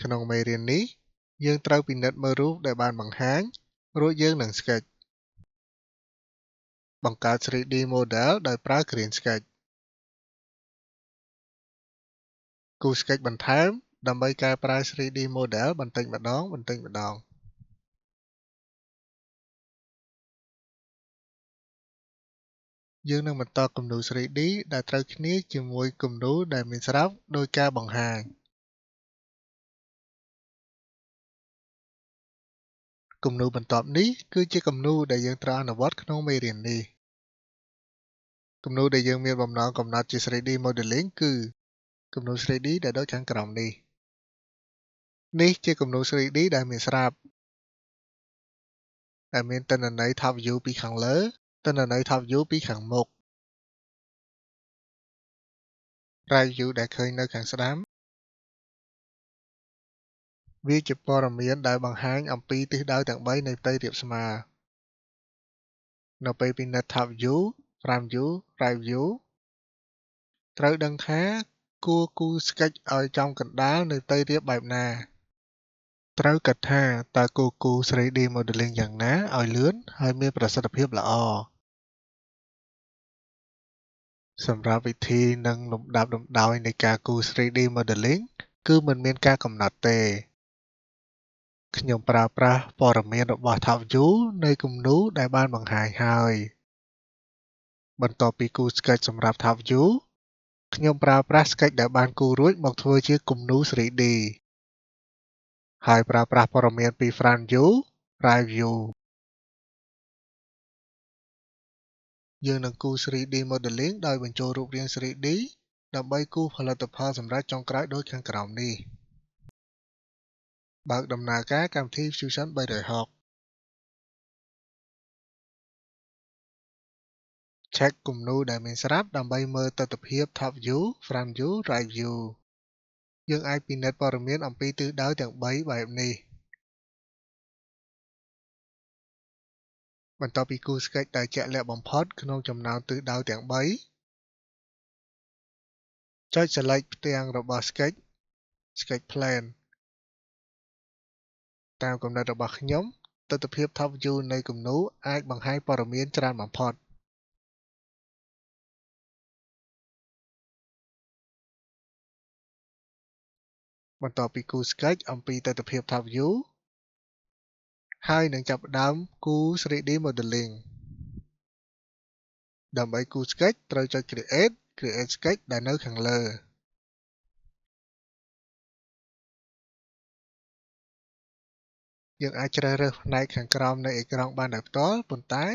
ក្នុងមេរៀននេះយើងត្រូវពិនិត្យមើលរូបដែលបានបង្ហាញរួចយើងនឹង sketch បង្កើត 3D model ដោយប្រើ Green Sketch គូ sketch បន្ថែមដើម្បីកែប្រែ 3D model បន្តិចម្ដងយើងនឹងបន្តគំនូរ 3D ដែលត្រូវគ្នាជាមួយគំនូរដែលមានស្រាប់ដោយការបង្ហាញគំនូរបន្ទាប់នេះគឺជាគំនូរដែលយើងត្រូវអនុវត្តក្នុងមេរៀននេះគំនូរដែលយើងមានបំណងកំណត់ជា 3D modeling គឺគំនូរ 3D ដែលដូចខាងក្រោមនេះនេះជាគំនូរ 3D ដែលមានស្រាប់ដែលមានទិន្នន័យ Top View ពីខាងលើទិន្នន័យ Top View ពីខាងមុខ Right View ដែលឃើញនៅខាងស្ដាំវាជាព័ត៌មានដែលបង្ហាញអំពីទិសដៅទាំង3នៃផ្ទៃរាបស្មើនៅពេលពិនិត្យ Top View, Front View, Right View ត្រូវដឹងថាគួរគូរ sketch ឲ្យចំកណ្ដាលនៅផ្ទៃរាបបែបណាត្រូវគិតថាតើគួរគូរ 3D modeling យ៉ាងណាឲ្យលឿនហើយមានប្រសិទ្ធភាពល្អសម្រាប់វិធីនិងលំដាប់លំដោយនៃការគូរ 3D modeling គឺមិនមានការកំណត់ទេខ្ញុំប្រើប្រាស់ព័ត៌មានរបស់ Top View នៃគំនូរដែលបានបង្ហាញហើយបន្ទាប់ពីគូរ sketch សម្រាប់ Top View ខ្ញុំប្រើប្រាស់ sketch ដែលបានគូររួចមកធ្វើជាគំនូរ 3D ហើយប្រើប្រាស់ព័ត៌មានពី Front View, Right View យើងនឹងគូរ 3D modeling ដោយបញ្ចូលរូបរាង 3D ដើម្បីគូរផលិតផលសម្រាប់ចុងក្រោយដូចខាងក្រោមនេះបើកដំណើរការកម្មវិធី Fusion 360 Check គំនូរដែលមានស្រាប់ដើម្បីមើលទិដ្ឋភាព Top View, Front View, Right View យើងអាចពិនិត្យព័ត៌មានអំពីទិសដៅទាំង3បែបនេះបន្ទាប់ពីគូរ sketch ដែលជាក់លាក់បំផុតក្នុងចំណោមទិសដៅទាំង3ចុច Select ផ្ទាំងរបស់ Sketch Plane តាមគំនិតរបស់ខ្ញុំទិដ្ឋភាព Top View នៃគំនូរអាចបង្ហាញព័ត៌មានច្រើនបំផុតបន្ទាប់ពីគូរ sketch អំពីទិដ្ឋភាព Top View ហើយនឹងចាប់ផ្ដើមគូរ 3D modeling ដើម្បីគូរ sketch ត្រូវចុច Create Sketch ដែលនៅខាងលើយើងអាចជ្រើសរើសផ្នែកខាងក្រោមនៃអេក្រង់បានដោយផ្ទាល់ប៉ុន្តែ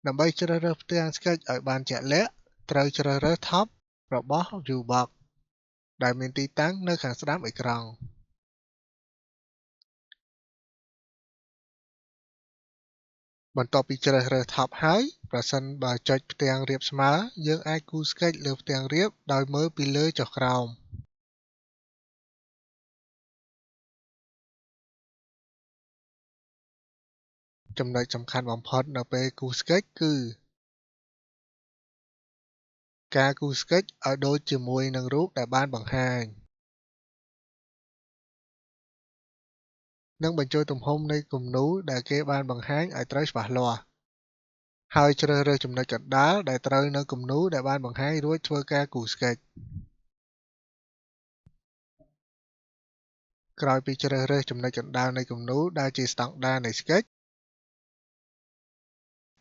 ដើម្បីជ្រើសរើសផ្ទាំង sketch ឲ្យបានជាក់លាក់ត្រូវជ្រើសរើស Top របស់ View Box ដែលមានទីតាំងនៅខាងស្ដាំអេក្រង់បន្ទាប់ពីជ្រើសរើស Top ហើយប្រសិនបើចុចផ្ទាំងរាបស្មើយើងអាចគូរ sketch លើផ្ទាំងរាបដោយមើលពីលើចុះក្រោមចំណុចសំខាន់បំផុតនៅពេលគូរ sketch គឺការគូរ sketch ឲ្យដូចជាមួយនឹងរូបដែលបានបង្ហាញនិងបញ្ចូលទំហំនៃគំនូរដែលគេបានបង្ហាញឲ្យត្រូវច្បាស់លាស់ហើយជ្រើសរើសចំណុចកណ្ដាលដែលត្រូវនឹងគំនូរដែលបានបង្ហាញរួចធ្វើការគូរ sketch ក្រោយពីជ្រើសរើសចំណុចកណ្ដាលនៃគំនូរដែលជាស្តង់ដារនៃ sketch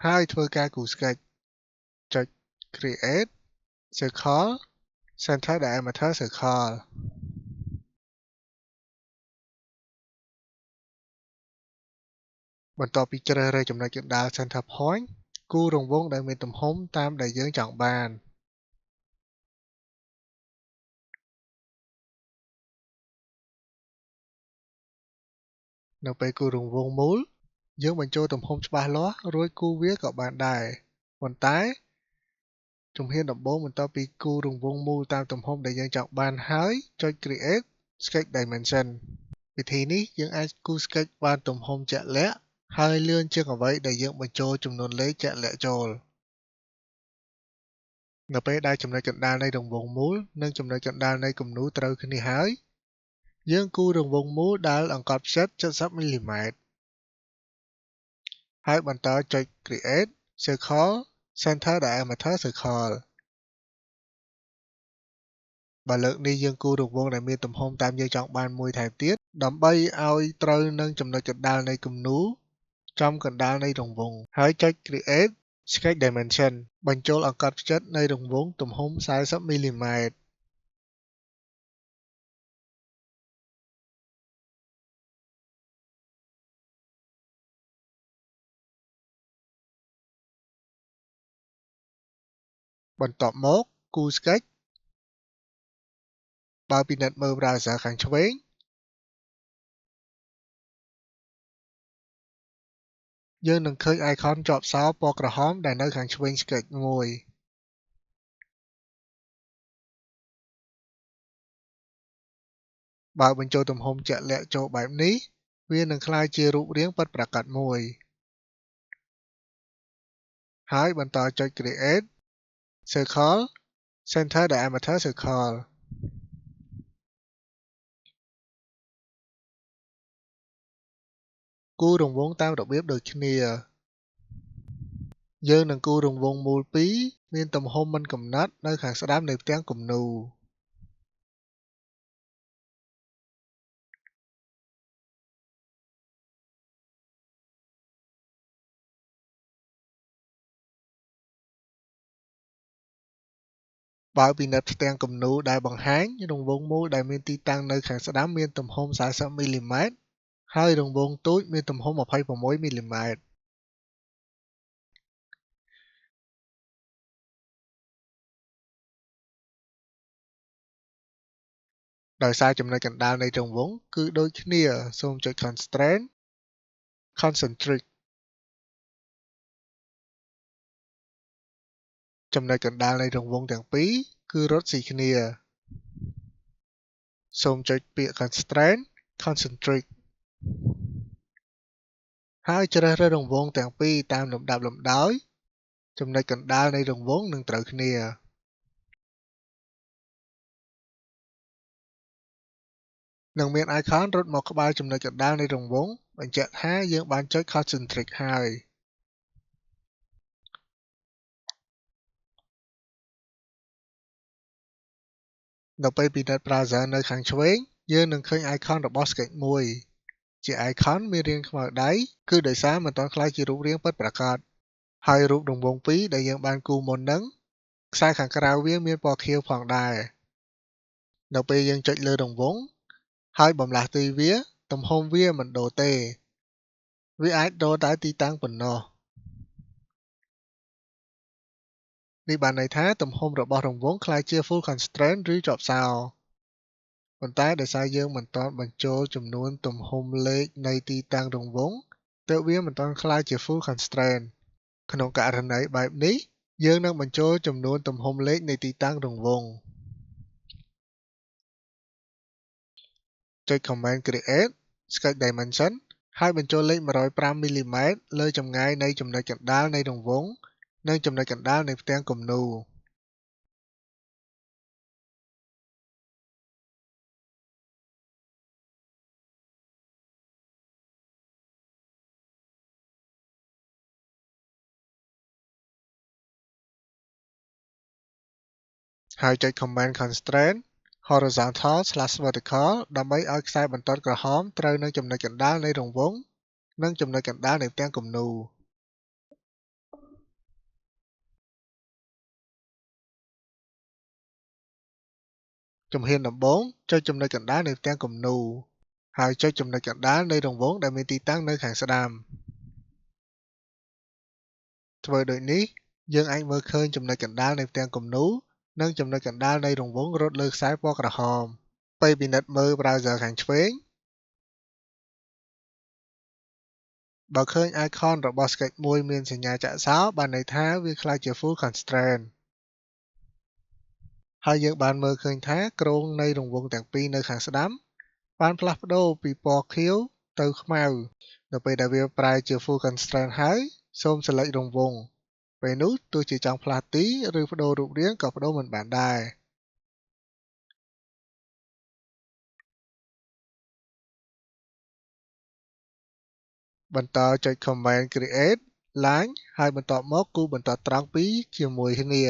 ហើយធ្វើការគូរ sketch ចុច Create Circle Center Diameter Circle បន្ទាប់ពីជ្រើសរើសចំណុចកណ្ដាល Center Point គូររង្វង់ដែលមានទំហំតាមដែលយើងចង់បាននៅពេលគូររង្វង់មូលយើងបញ្ចូលទំហំច្បាស់លាស់រួចគូរវាក៏បានដែរប៉ុន្តែជំហានដំបូងបន្ទាប់ពីគូររង្វង់មូលតាមទំហំដែលយើងចង់បានហើយចុច Create Sketch Dimension វិធីនេះយើងអាចគូរ sketch បានទំហំជាក់លាក់ហើយលឿនជាងអ្វីដែលយើងបញ្ចូលចំនួនលេខជាក់លាក់ចូលនៅពេលដែលចំណុចកណ្ដាលនៃរង្វង់មូលនិងចំណុចកណ្ដាលនៃគំនូរត្រូវគ្នាហើយ យើងគូររង្វង់មូលដែលអង្កត់ផ្ចិត 70 មីលីម៉ែត្រ ហើយបន្តចុច Create Circle Center Diameter Circle បើលើកនេះយើងគូររង្វង់ដែលមានទំហំតាមយើងចង់បានមួយថែមទៀតដើម្បីឲ្យត្រូវនឹងចំណុចកណ្ដាលនៃគំនូរចំកណ្ដាលនៃរង្វង់ហើយចុច Create Sketch Dimension បញ្ចូលអង្កត់ផ្ចិតនៃរង្វង់ទំហំ 40 មីលីម៉ែត្រ បន្ទាប់មកគូរ Sketch បើពិនិត្យមើល browser ខាងឆ្វេងយើងនឹងឃើញ icon ជាប់សោពណ៌ក្រហមដែលនៅខាងឆ្វេង Sketch មួយបើបញ្ចូលទំហំជាក់លាក់ចូលបែបនេះវានឹងក្លាយជារូបរាងពិតប្រាកដមួយហើយបន្តចុច Create Circle Center Diameter Circle គូររង្វង់តាមរបៀបដូចគ្នាយើងនឹងគូររង្វង់មូល2មានទំហំមិនកំណត់នៅខាងស្ដាំនៃផ្ទាំងគំនូរបើពិនិត្យផ្ទាំងគំនូរដែលបង្ហាញរង្វង់មូលដែលមានទីតាំងនៅខាងស្ដាំមានទំហំ 40 មីលីម៉ែត្រ ហើយរង្វង់ទូចមានទំហំ 26 មីលីម៉ែត្រ ដោយសារចំណុចកណ្ដាលនៃរង្វង់គឺដូចគ្នាសូមចុច Constraint Concentric ចំណុចកណ្ដាលនៃរង្វង់ទាំងពីរគឺរត់ស៊ីគ្នាសូមចុចពាក្យ Constraint Concentric ហើយជ្រើសរើសរង្វង់ទាំងពីរតាមលំដាប់លំដោយចំណុចកណ្ដាលនៃរង្វង់នឹងត្រូវគ្នានឹងមាន icon រត់មកក្បែរចំណុចកណ្ដាលនៃរង្វង់បញ្ជាក់ថាយើងបានចុច Concentric ហើយនៅពេលពិនិត្យ browser នៅខាងឆ្វេងយើងនឹងឃើញ icon របស់ Sketch មួយជា icon មានរាងខ្មៅដៃគឺដោយសារមិនទាន់ក្លាយជារូបរាងពិតប្រាកដហើយរូបរង្វង់ពីរដែលយើងបានគូរមុននឹងខ្សែខាងក្រៅវាមានពណ៌ខៀវផងដែរនៅពេលយើងចុចលើរង្វង់ហើយបម្លាស់ទីវាទំហំវាមិនដូរទេវាអាចដូរតែទីតាំងប៉ុណ្ណោះនេះបានន័យថាទំហំរបស់រង្វង់ក្លាយជា full constraint ឬជាប់សោប៉ុន្តែដោយសារយើងមិនទាន់បញ្ចូលចំនួនទំហំលេខនៃទីតាំងរង្វង់ទើបវាមិនទាន់ក្លាយជា full constraint ក្នុងករណីបែបនេះយើងនឹងបញ្ចូលចំនួនទំហំលេខនៃទីតាំងរង្វង់ចុច Command Create Sketch Dimension ហើយបញ្ចូលលេខ 105 មីលីម៉ែត្រលើចម្ងាយនៃចំណុចកណ្ដាលនៃរង្វង់និងចំណុចកណ្ដាលនៃផ្ទាំងគំនូរហើយចុច Command Constraint Horizontal/Vertical ដើម្បីឲ្យខ្សែបន្ទាត់ក្រហមត្រូវនឹងចំណុចកណ្ដាលនៃរង្វង់និងចំណុចកណ្ដាលនៃផ្ទាំងគំនូរជំហានដំបូងចុចចំណុចកណ្ដាលនៃផ្ទាំងគំនូរហើយចុចចំណុចកណ្ដាលនៃរង្វង់ដែលមានទីតាំងនៅខាងស្ដាំធ្វើដូចនេះយើងអាចមើលឃើញចំណុចកណ្ដាលនៃផ្ទាំងគំនូរនិងចំណុចកណ្ដាលនៃរង្វង់រត់លើខ្សែពណ៌ក្រហមពេលពិនិត្យមើល browser ខាងឆ្វេងបើឃើញ icon របស់ Sketch មួយមានសញ្ញាចាក់សោបានន័យថាវាក្លាយជា full constraint ហើយយើងបានមើលឃើញថាគ្រោងនៃរង្វង់ទាំងពីរនៅខាងស្ដាំបានផ្លាស់ប្ដូរពីពណ៌ខៀវទៅខ្មៅនៅពេលដែលវាប្រែជា full constraint ហើយសូម select រង្វង់ពេលនោះទោះជាចង់ផ្លាស់ទីឬប្ដូររូបរាងក៏ប្ដូរមិនបានដែរ បន្តចុច Command Create Line ហើយបន្ទាប់មកគូសបន្តត្រង់ពីរជាមួយគ្នា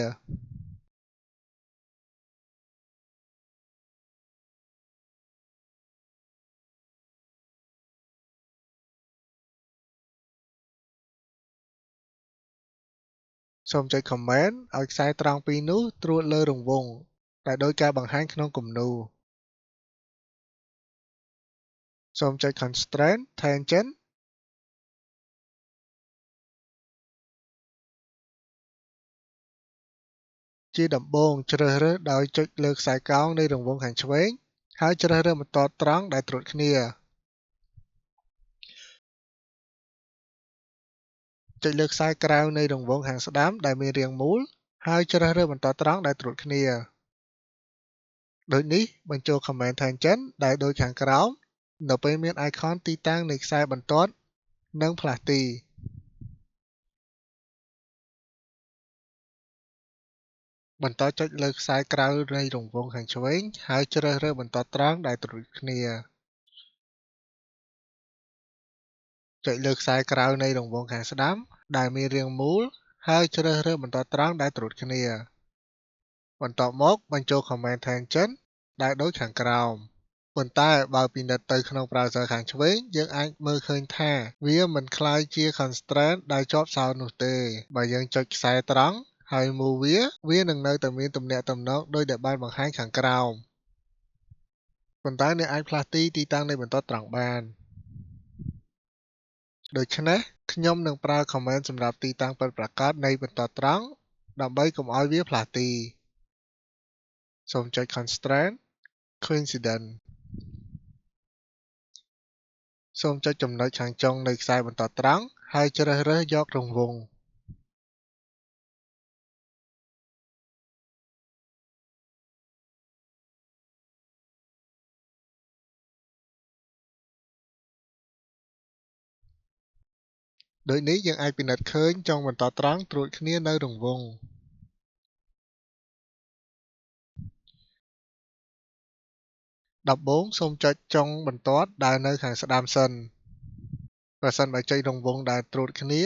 សូមចុច Command ឲ្យខ្សែត្រង់ពីរនោះត្រួតលើរង្វង់ដែលដូចការបង្ហាញក្នុងគំនូរសូមចុច Constraint Tangent ជាដំបូងជ្រើសរើសដោយចុចលើខ្សែកោងនៃរង្វង់ខាងឆ្វេងហើយជ្រើសរើសបន្តត្រង់ដែលត្រួតគ្នាចុចលើខ្សែក្រៅនៃរង្វង់ខាងស្ដាំដែលមានរាងមូលហើយជ្រើសរើសបន្តត្រង់ដែលត្រួតគ្នាដូចនេះបញ្ចូល Command Tangent ដែលដូចខាងក្រោមនៅពេលមាន icon ទីតាំងនៃខ្សែបន្ទាត់និងផ្លាស់ទីបន្តចុចលើខ្សែក្រៅនៃរង្វង់ខាងឆ្វេងហើយជ្រើសរើសបន្តត្រង់ដែលត្រួតគ្នាចុចលើខ្សែក្រៅនៃរង្វង់ខាងស្ដាំដែលមានរាងមូលហើយជ្រើសរើសបន្តត្រង់ដែលត្រួតគ្នាបន្ទាប់មកបញ្ចូល Command Tangent ដែលដូចខាងក្រោមប៉ុន្តែបើពិនិត្យទៅក្នុង browser ខាងឆ្វេងយើងអាចមើលឃើញថាវាមិនក្លាយជា constraint ដែលជាប់សោតនោះទេបើយើងចុចខ្សែត្រង់ហើយ move វានឹងនៅតែមានទំនាក់ទំនងដូចដែលបានបង្ហាញខាងក្រោមប៉ុន្តែអ្នកអាចផ្លាស់ទីតាំងនៃបន្ទាត់ត្រង់បានដូច្នេះខ្ញុំនឹងប្រើ command សម្រាប់ទីតាំងពិតប្រាកដនៃបន្ទាត់ត្រង់ដើម្បីកុំឲ្យវាផ្លាស់ទីសូមចុច constraint coincident សូមចុចចំណុចខាងចុងនៃខ្សែបន្ទាត់ត្រង់ហើយជ្រើសរើសយករង្វង់ដូចនេះយើងអាចពិនិត្យឃើញចុងបន្ទាត់ត្រង់ត្រួតគ្នានៅរង្វង់ដំបូងសូមចុចចុងបន្ទាត់ដែលនៅខាងស្ដាំសិនប្រសិនបើចុចរង្វង់ដែលត្រួតគ្នា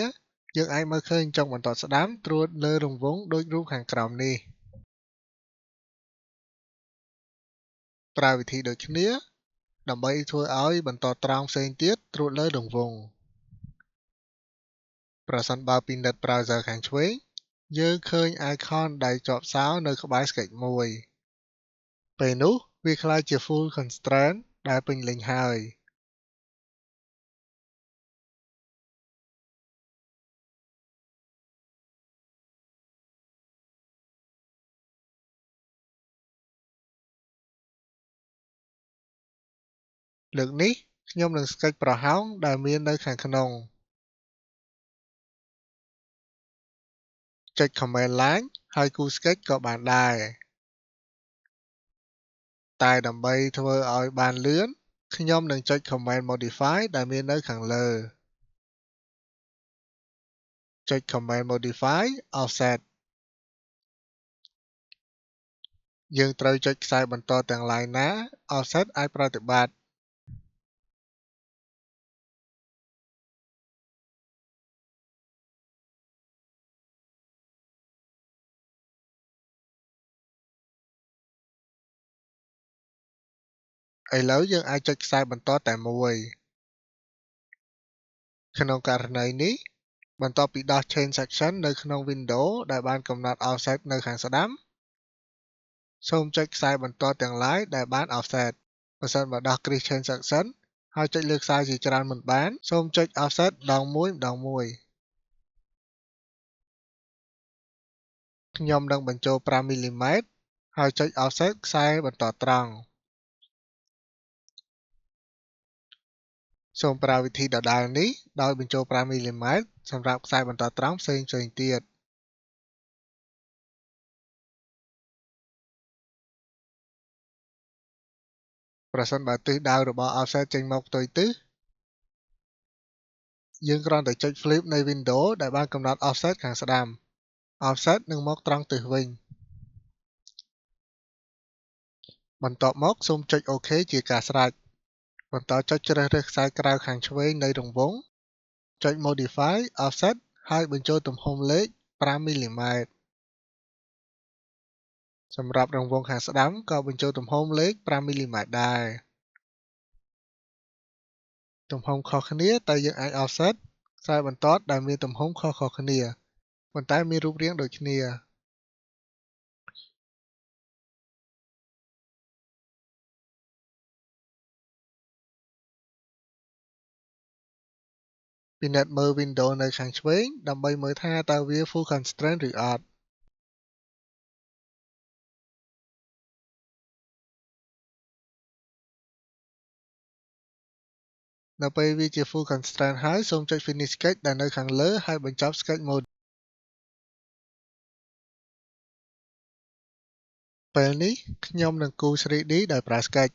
យើងអាចមើលឃើញចុងបន្ទាត់ស្ដាំត្រួតលើរង្វង់ដូចរូបខាងក្រោមនេះប្រើវិធីដូចគ្នាដើម្បីធ្វើឲ្យបន្តត្រង់ផ្សេងទៀតត្រួតលើរង្វង់ប្រសិនបើពិនិត្យ browser ខាងឆ្វេងយើងឃើញ icon ដែលជាប់សោនៅក្បែរ sketch មួយពេលនោះវាក្លាយជា full constraint ដែលពេញលេញហើយលើកនេះខ្ញុំនឹង sketch ប្រហោងដែលមាននៅខាងក្នុងចុច Command Line ហើយគូស sketch ក៏បានដែរតែដើម្បីធ្វើឲ្យបានលឿនខ្ញុំនឹងចុច Command Modify ដែលមាននៅខាងលើចុច Command Modify Offset យើងត្រូវចុចខ្សែបន្តទាំង line ណា Offset អាចប្រតិបត្តិឥឡូវយើងអាចចុចខ្សែបន្តតែមួយក្នុងករណីនេះបន្ទាប់ពីដោះ Change Section នៅក្នុង Window ដែលបានកំណត់ Offset នៅខាងស្ដាំសូមចុចខ្សែបន្តទាំង line ដែលបាន Offset ប្រសិនបើដោះ Crease Change Section ហើយចុចលើខ្សែជាច្រើនមិនបានសូមចុច Offset ម្ដងមួយខ្ញុំនឹងបញ្ចូល5មីលីម៉ែត្រហើយចុច Offset ខ្សែបន្តត្រង់សូមប្រើវិធីដដែលនេះដោយបញ្ចូល5មីលីម៉ែត្រសម្រាប់ខ្សែបន្តត្រង់ផ្សេងទៀតប្រសិនបើទិសដៅរបស់ Offset ចេញមកផ្ទុយទិសយើងគ្រាន់តែចុច Flip នៃ Window ដែលបានកំណត់ Offset ខាងស្ដាំ Offset នឹងមកត្រង់ទិសវិញបន្ទាប់មកសូមចុច OK ជាការស្រេចបន្តចុចជ្រើសរើសខ្សែក្រៅខាងឆ្វេងនៃរង្វង់ ចុច Modify Offset ហើយបញ្ចូលទំហំលេខ 5 មីលីម៉ែត្រ សម្រាប់រង្វង់ខាងស្ដាំក៏បញ្ចូលទំហំលេខ 5 មីលីម៉ែត្រដែរ ទំហំខុសគ្នាតែយើងអាច Offset ខ្សែបន្ទាត់ដែលមានទំហំខុសៗគ្នា ប៉ុន្តែមានរូបរាងដូចគ្នា ពិនិត្យមើល Window នៅខាងឆ្វេងដើម្បីមើលថាតើវា Full Constraint ឬអត់ នៅពេលវាជា Full Constraint ហើយសូមចុច Finish Sketch ដែលនៅខាងលើហើយបញ្ចប់ Sketch Mode ពេលនេះខ្ញុំនឹងគូរ 3D ដោយប្រើ Sketch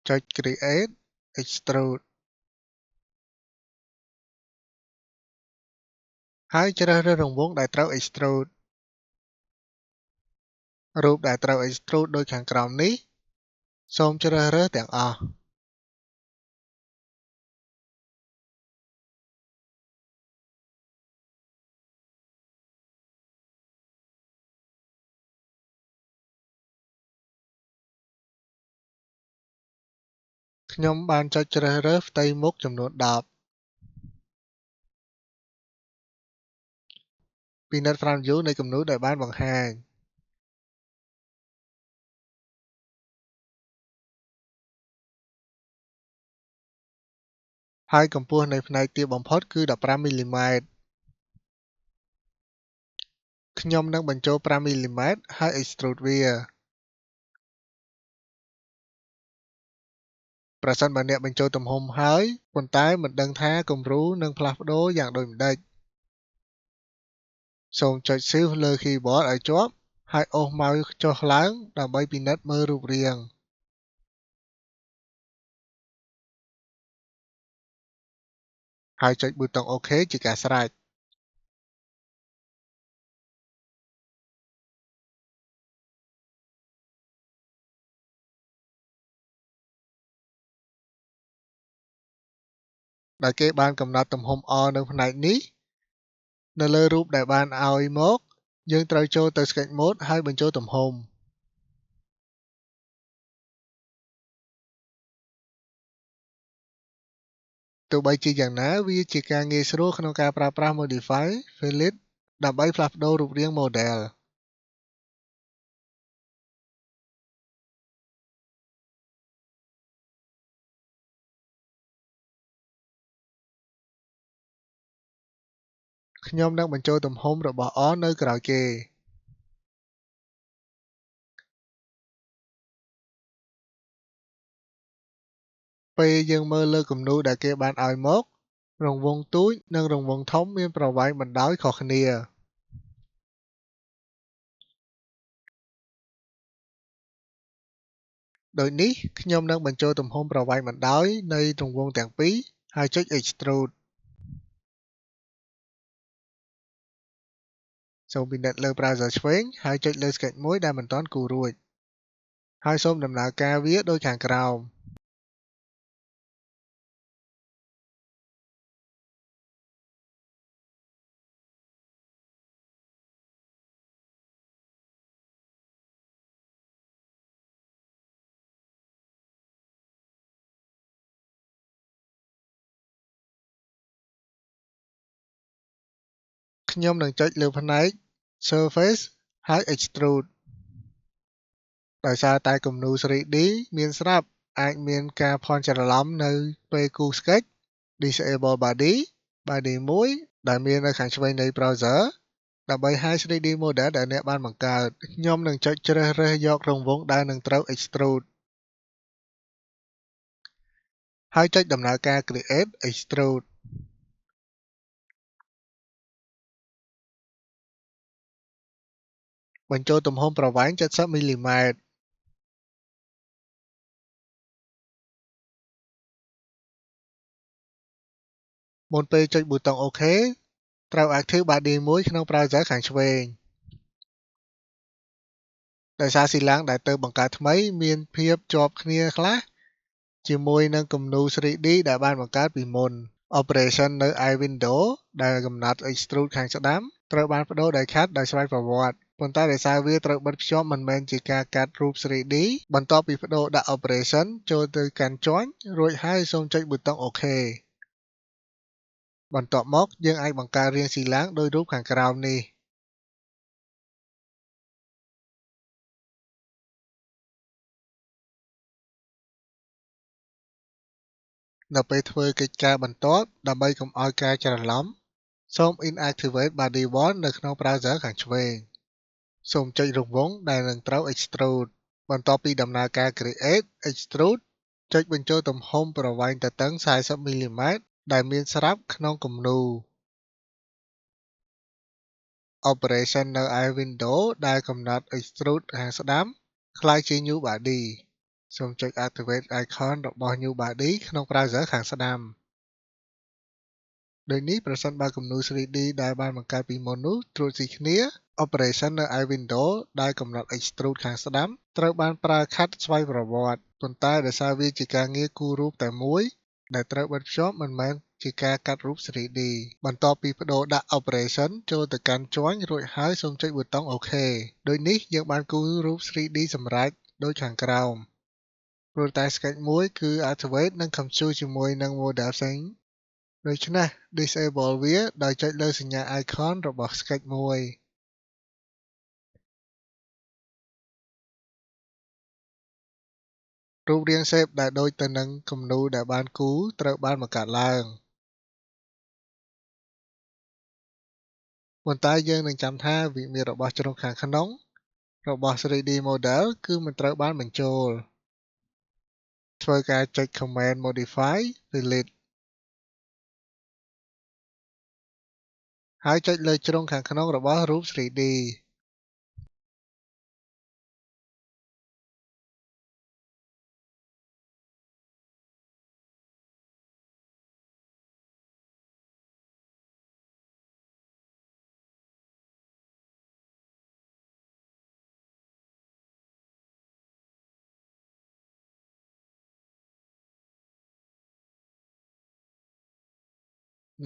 ចុច Create Extrude ហើយជ្រើសរើសរង្វង់ដែលត្រូវ Extrude រូបដែលត្រូវ Extrude ដូចខាងក្រោមនេះសូមជ្រើសរើសទាំងអស់ខ្ញុំបានចុចជ្រើសរើសផ្ទៃមុខចំនួន10ពិនិត្យ Front View នៃគំនូរដែលបានបង្ហាញហើយកម្ពស់នៃផ្នែកទាបបំផុតគឺ 15 មីលីម៉ែត្រ ខ្ញុំនឹងបញ្ចូល 5 មីលីម៉ែត្រហើយ Extrude វាប្រសិនបើអ្នកបញ្ចូលទំហំហើយប៉ុន្តែមិនដឹងថាគំរូនឹងផ្លាស់ប្ដូរយ៉ាងដូចម្តេចសូមចុច Shift លើ Keyboard ឲ្យជាប់ហើយអូស Mouse ចុះឡើងដើម្បីពិនិត្យមើលរូបរាងហើយចុចប៊ូតុង OK ជាការស្រេចដែលគេបានកំណត់ទំហំ R នៅផ្នែកនេះនៅលើរូបដែលបានឲ្យមកយើងត្រូវចូលទៅ Sketch Mode ហើយបញ្ចូលទំហំទោះបីជាយ៉ាងណាវាជាការងាយស្រួលក្នុងការប្រើប្រាស់ Modify Fillet ដើម្បីផ្លាស់ប្ដូររូបរាង Model ខ្ញុំនឹងបញ្ចូលទំហំរបស់ R នៅក្រោយគេពេលយើងមើលលើគំនូរដែលគេបានឲ្យមករង្វង់ទូចនិងរង្វង់ធំមានប្រវែងបណ្ដោយខុសគ្នាដូចនេះខ្ញុំនឹងបញ្ចូលទំហំប្រវែងបណ្ដោយនៃរង្វង់ទាំងពីរហើយចុច Extrude សូមពិនិត្យលើ Browser ឆ្វេងហើយចុចលើ Sketch មួយដែលមិនទាន់គូររួចហើយសូមដំណើរការវាដូចខាងក្រោមខ្ញុំនឹងចុចលើផ្នែក Surface ហើយ Extrude ដោយសារតែគំនូរ 3D មានស្រាប់អាចមានការភាន់ច្រឡំនៅពេលគូរ Sketch Disable Body Body មួយដែលមាននៅខាងឆ្វេងនៃ Browser ដើម្បី Hide 3D Model ដែលអ្នកបានបង្កើតខ្ញុំនឹងចុចជ្រើសរើសយករង្វង់ដែលនឹងត្រូវ Extrude ហើយចុចដំណើរការ Create Extrude បញ្ចូលទំហំប្រវែង 70 មីលីម៉ែត្រមុនពេលចុចប៊ូតុង OK ត្រូវ Active Body មួយក្នុង Browser ខាងឆ្វេង ដោយសារស៊ីឡាំងដែលទៅបង្កើតថ្មីមានភាពជាប់គ្នាខ្លះជាមួយនឹងគំនូរ 3D ដែលបានបង្កើតពីមុន Operation នៅឯ Window ដែលកំណត់ Extrude ខាងស្ដាំត្រូវបានប្ដូរដោយ Cut ដោយស្វ័យប្រវត្តិ ប៉ុន្តែដោយសារវាត្រូវបិទភ្ជាប់មិនមែនជាការកាត់រូប 3D បន្ទាប់ពីប្ដូរដាក់ Operation ចូលទៅកាន់ជាន់រួចហើយសូមចុចប៊ូតុង OK បន្ទាប់មកយើងអាចបង្កើតរាងស៊ីឡាំងដោយរូបខាងក្រោមនេះនៅពេលធ្វើកិច្ចការបន្ទាប់ដើម្បីកុំឲ្យការច្រឡំសូម Inactivate Body Wall នៅក្នុង Browser ខាងឆ្វេងសូមចុចរង្វង់ដែលនឹងត្រូវ Extrude បន្ទាប់ពីដំណើរការ Create Extrude ចុចបញ្ចូលទំហំប្រវែងទទឹង 40 មីលីម៉ែត្រដែលមានស្រាប់ក្នុងគំនូរ Operation នៅឯ Window ដែលកំណត់ Extrude ខាងស្ដាំក្លាយជា New Body សូមចុច Activate Icon របស់ New Body ក្នុង Browser ខាងស្ដាំដូចនេះប្រសិនបើគំនូរ 3D ដែលបានបង្កើតពីមុននោះត្រួតស៊ីគ្នា Operation នៅឯ Window ដែលកំណត់ Extrude ខាងស្ដាំត្រូវបានប្រើ Cut ស្វ័យប្រវត្តិប៉ុន្តែដោយសារវាជាការងារគូររូបតែមួយដែលត្រូវបិទភ្ជាប់មិនមែនជាការកាត់រូប 3D បន្ទាប់ពីប្ដូរដាក់ Operation ចូលទៅកាន់ជាន់រួចហើយសូមចុចប៊ូតុង OK ដូចនេះយើងបានគូររូប 3D សម្រេចដូចខាងក្រោមព្រោះតែ Sketch មួយគឺ Activate និង Capture ជាមួយនឹង model ផ្សេងដូច្នេះ Disable វាដោយចុចលើសញ្ញា Icon របស់ Sketch មួយរូបរាង Shape ដែលដូចទៅនឹងគំនូរដែលបានគូរត្រូវបានបង្កើតឡើងប៉ុន្តែយើងនឹងចាំថាវិមាត្ររបស់ជ្រុងខាងក្នុងរបស់ 3D Model គឺមិនត្រូវបានបញ្ចូលធ្វើការចុច Command Modify Delete ហើយចុចលើជ្រុងខាងក្នុងរបស់រូប 3D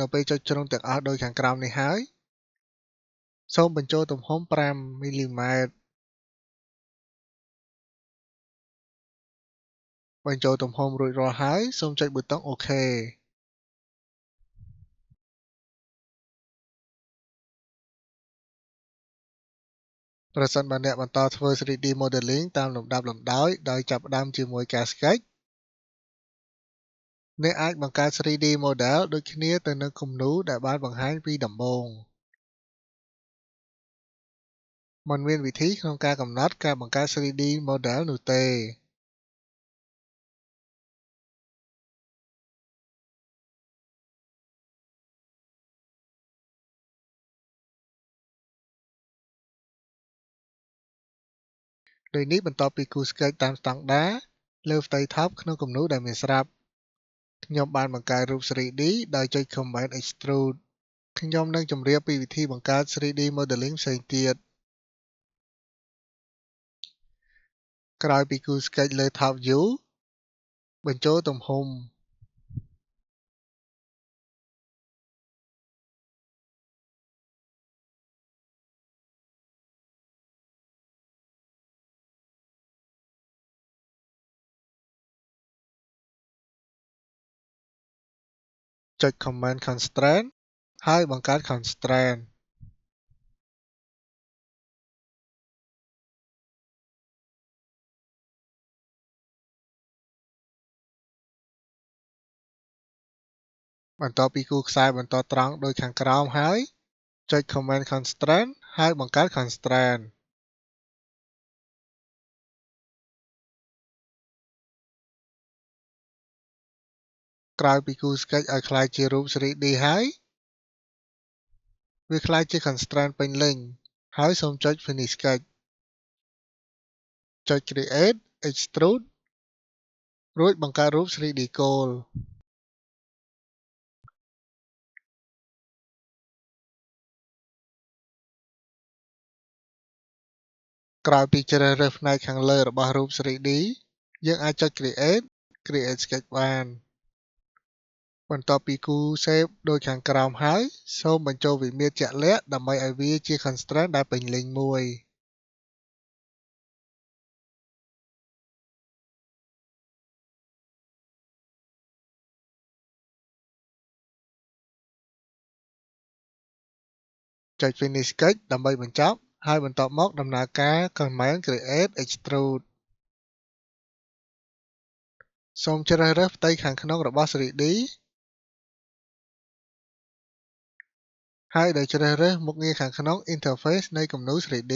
នៅពេលចុចជ្រុងទាំងអស់ដូចខាងក្រោមនេះហើយសូមបញ្ចូលទំហំ 5 មីលីម៉ែត្របញ្ចូលទំហំរួចរាល់ហើយសូមចុចប៊ូតុង OK ប្រសិនបើអ្នកបន្តធ្វើ 3D Modeling តាមលំដាប់លំដោយដោយចាប់ផ្ដើមជាមួយការ Sketch អ្នកអាចបង្កើត 3D Model ដូចគ្នាទៅនឹងគំនូរដែលបានបង្ហាញពីដំបូងមិនមានវិធីក្នុងការកំណត់ការបង្កើត 3D Model នោះទេដូចនេះបន្ទាប់ពីគូរ Sketch តាមស្តង់ដារលើផ្ទៃថប់ក្នុងគំនូរដែលមានស្រាប់ខ្ញុំបានបង្កើតរូប 3D ដោយចុច Command Extrude ខ្ញុំនឹងជម្រាបពីវិធីបង្កើត 3D Modeling ផ្សេងទៀតក្រោយពីគូរ Sketch លើ Top View បញ្ចូលទំហំចុច Command Constraint ហើយបង្កើត Constraintបន្ទាប់ពីគូរខ្សែបន្តត្រង់ដូចខាងក្រោមហើយចុច Command Constraint ហើយបង្កើត Constraint ក្រោយពីគូរ Sketch ឲ្យក្លាយជារូប 3D ហើយវាក្លាយជា Constraint ពេញលេញហើយសូមចុច Finish Sketch ចុច Create Extrude រួចបង្កើតរូប 3D គោល ក្រោយពីជ្រើសរើសផ្នែកខាងលើរបស់រូប 3D យើងអាចចុច Create Sketch បានបន្ទាប់ពីគូរ Shape ដូចខាងក្រោមហើយសូមបញ្ចូលវិមាត្រជាក់លាក់ដើម្បីឲ្យវាជា Constraint ដែលពេញលេញមួយចុច Finish Sketch ដើម្បីបញ្ចប់ហើយបន្ទាប់មកដំណើរការ Command Create Extrude សូមជ្រើសរើសផ្ទៃខាងក្នុងរបស់ 3D ហើយដោយជ្រើសរើសមុខងារខាងក្នុង Interface នៃគំនូរ 3D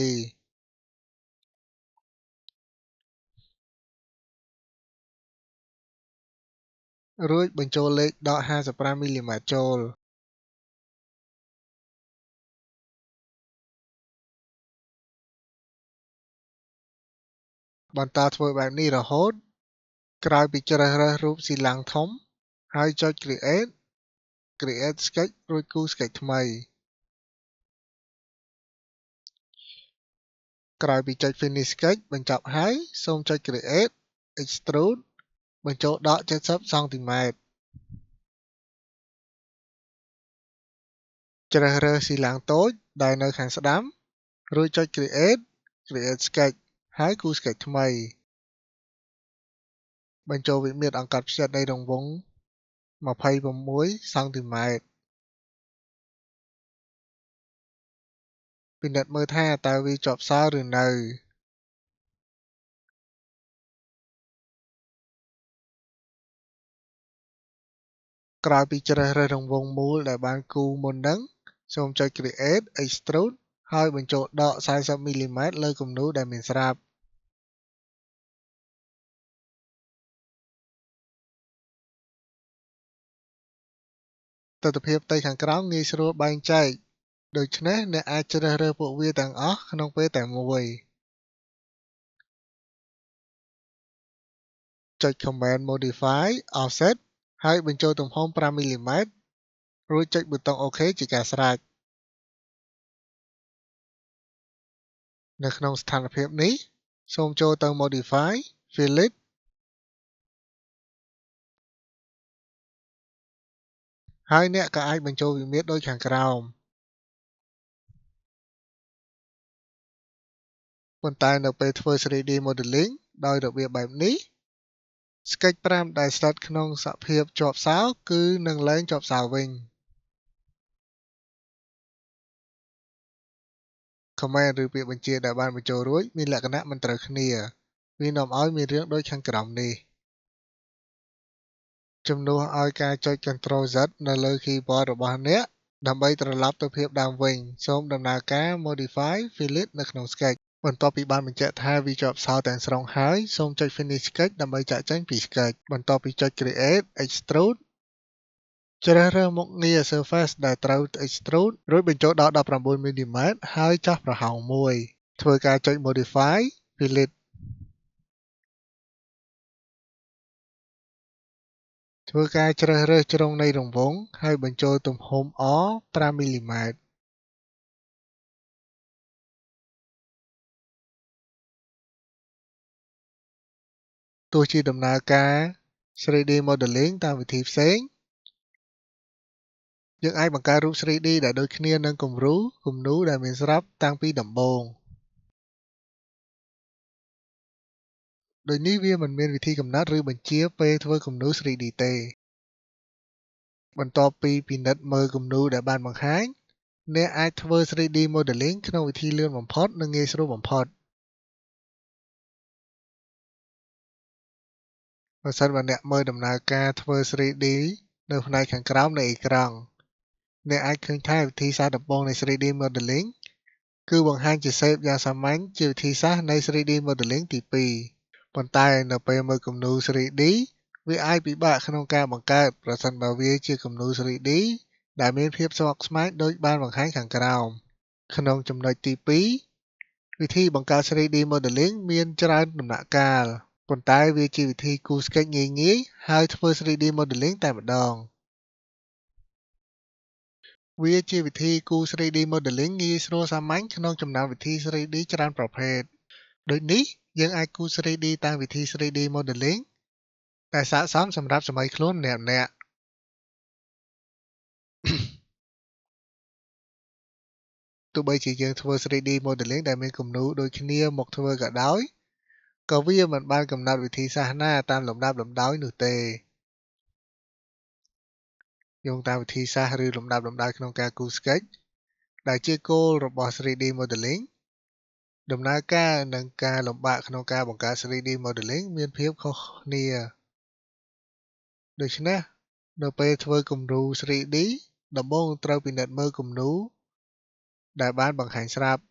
រួចបញ្ចូលលេខដក 55 មីលីម៉ែត្រចូលបន្តធ្វើបែបនេះរហូតក្រោយពីជ្រើសរើសរូបស៊ីឡាំងធំហើយចុច Create Sketch រួចគូរ Sketch ថ្មីក្រោយពីចុច Finish Sketch បញ្ចប់ហើយសូមចុច Create Extrude បញ្ចូលដក 70 សង់ទីម៉ែត្រជ្រើសរើសស៊ីឡាំងតូចដែលនៅខាងស្ដាំរួចចុច Create Sketch ហើយគូរ Sketch ថ្មីបញ្ចូលវិមាត្រអង្កត់ផ្ចិតនៃរង្វង់ 26 សង់ទីម៉ែត្រពិនិត្យមើលថាតើវាជាប់សោឬនៅក្រោយពីជ្រើសរើសរង្វង់មូលដែលបានគូរមុនហ្នឹងសូមចុច Create Extrude ហើយបញ្ចូលដក 40 មីលីម៉ែត្រលើគំនូរដែលមានស្រាប់ទិដ្ឋភាពផ្ទៃខាងក្រោមងាយស្រួលបែងចែកដូច្នេះអ្នកអាចជ្រើសរើសពួកវាទាំងអស់ក្នុងពេលតែមួយចុច Command Modify Offset ហើយបញ្ចូលទំហំ 5 មីលីម៉ែត្ររួចចុចប៊ូតុង OK ជាការស្រេចនៅក្នុងស្ថានភាពនេះសូមចូលទៅ Modify Fillet ហើយអ្នកក៏អាចបញ្ចូលវិមាត្រដូចខាងក្រោមប៉ុន្តែនៅពេលធ្វើ 3D Modeling ដោយរបៀបបែបនេះ Sketch 5 ដែលស្ថិតក្នុងសភាពជាប់សោរគឺនឹងលែងជាប់សោរវិញ Command ឬពាក្យបញ្ជាដែលបានបញ្ចូលរួចមានលក្ខណៈមិនត្រូវគ្នាវានាំឲ្យមានរឿងដូចខាងក្រោមនេះជំនួសឲ្យការចុច Ctrl Z នៅលើ keyboard របស់អ្នកដើម្បីត្រឡប់ទៅភាពដើមវិញសូមដំណើរការ Modify Fillet នៅក្នុង Sketch បន្ទាប់ពីបានបញ្ជាក់ថាវាជាប់សោរទាំងស្រុងហើយសូមចុច Finish Sketch ដើម្បីចាកចេញពី Sketch បន្ទាប់ពីចុច Create Extrude ជ្រើសរើសមុខងារ Surface ដែលត្រូវ Extrude រួចបញ្ចូលដក 19 មីលីម៉ែត្រហើយចោះប្រហោងមួយធ្វើការចុច Modify Fillet ធ្វើការជ្រើសរើសជ្រុងនៃរង្វង់ហើយបញ្ចូលទំហំ R 5 មីលីម៉ែត្រទោះជាដំណើរការ 3D Modeling តាមវិធីផ្សេងយើងអាចបង្កើតរូប 3D ដែលដូចគ្នានឹងគំនូរដែលមានស្រាប់តាំងពីដំបូងដូចនេះវាមិនមានវិធីកំណត់ឬបញ្ជាពេលធ្វើគំនូរ 3D ទេបន្ទាប់ពីពិនិត្យមើលគំនូរដែលបានបង្ហាញអ្នកអាចធ្វើ 3D Modeling ក្នុងវិធីលឿនបំផុតនិងងាយស្រួលបំផុតបើសិនបើអ្នកមើលដំណើរការធ្វើ 3D នៅផ្នែកខាងក្រោមនៃអេក្រង់អ្នកអាចឃើញថាវិធីសាស្ត្រដំបូងនៃ 3D Modeling គឺបង្ហាញជា shape យ៉ាងសាមញ្ញជាវិធីសាស្ត្រនៃ 3D Modeling ទី2ប៉ុន្តែនៅពេលមើលគំនូរ 3D វាអាចពិបាកក្នុងការបង្កើតប្រសិនបើវាជាគំនូរ 3D ដែលមានភាពស្មុគស្មាញដូចបានបង្ហាញខាងក្រោមក្នុងចំណុចទី2វិធីបង្កើត 3D Modeling មានច្រើនដំណាក់កាលប៉ុន្តែវាជាវិធីគូរ Sketch ងាយៗហើយធ្វើ 3D Modeling តែម្ដងវាជាវិធីគូរ 3D Modeling ងាយស្រួលសាមញ្ញក្នុងចំណោមវិធី 3D ច្រើនប្រភេទ ដូចនេះយើងអាចគូរ 3D តាមវិធី 3D Modeling ដែលស័ក្តិសមសម្រាប់សម័យខ្លួនម្នាក់ៗទោះបីជាយើងធ្វើ 3D Modeling ដែលមានគំនូរដូចគ្នាមកធ្វើក៏ដោយក៏វាមិនបានកំណត់វិធីសាស្ត្រណាតាមលំដាប់លំដោយនោះទេយោងតាមវិធីសាស្ត្រឬលំដាប់លំដោយក្នុងការគូរ Sketch ដែលជាគោលរបស់ 3D Modeling ដំណើរការនិងការលំបាកក្នុងការបង្កើត 3D Modeling មានភាពខុសគ្នាដូច្នេះនៅពេលធ្វើគំរូ 3D ដំបូងត្រូវពិនិត្យមើលគំនូរដែលបានបង្ហាញស្រាប់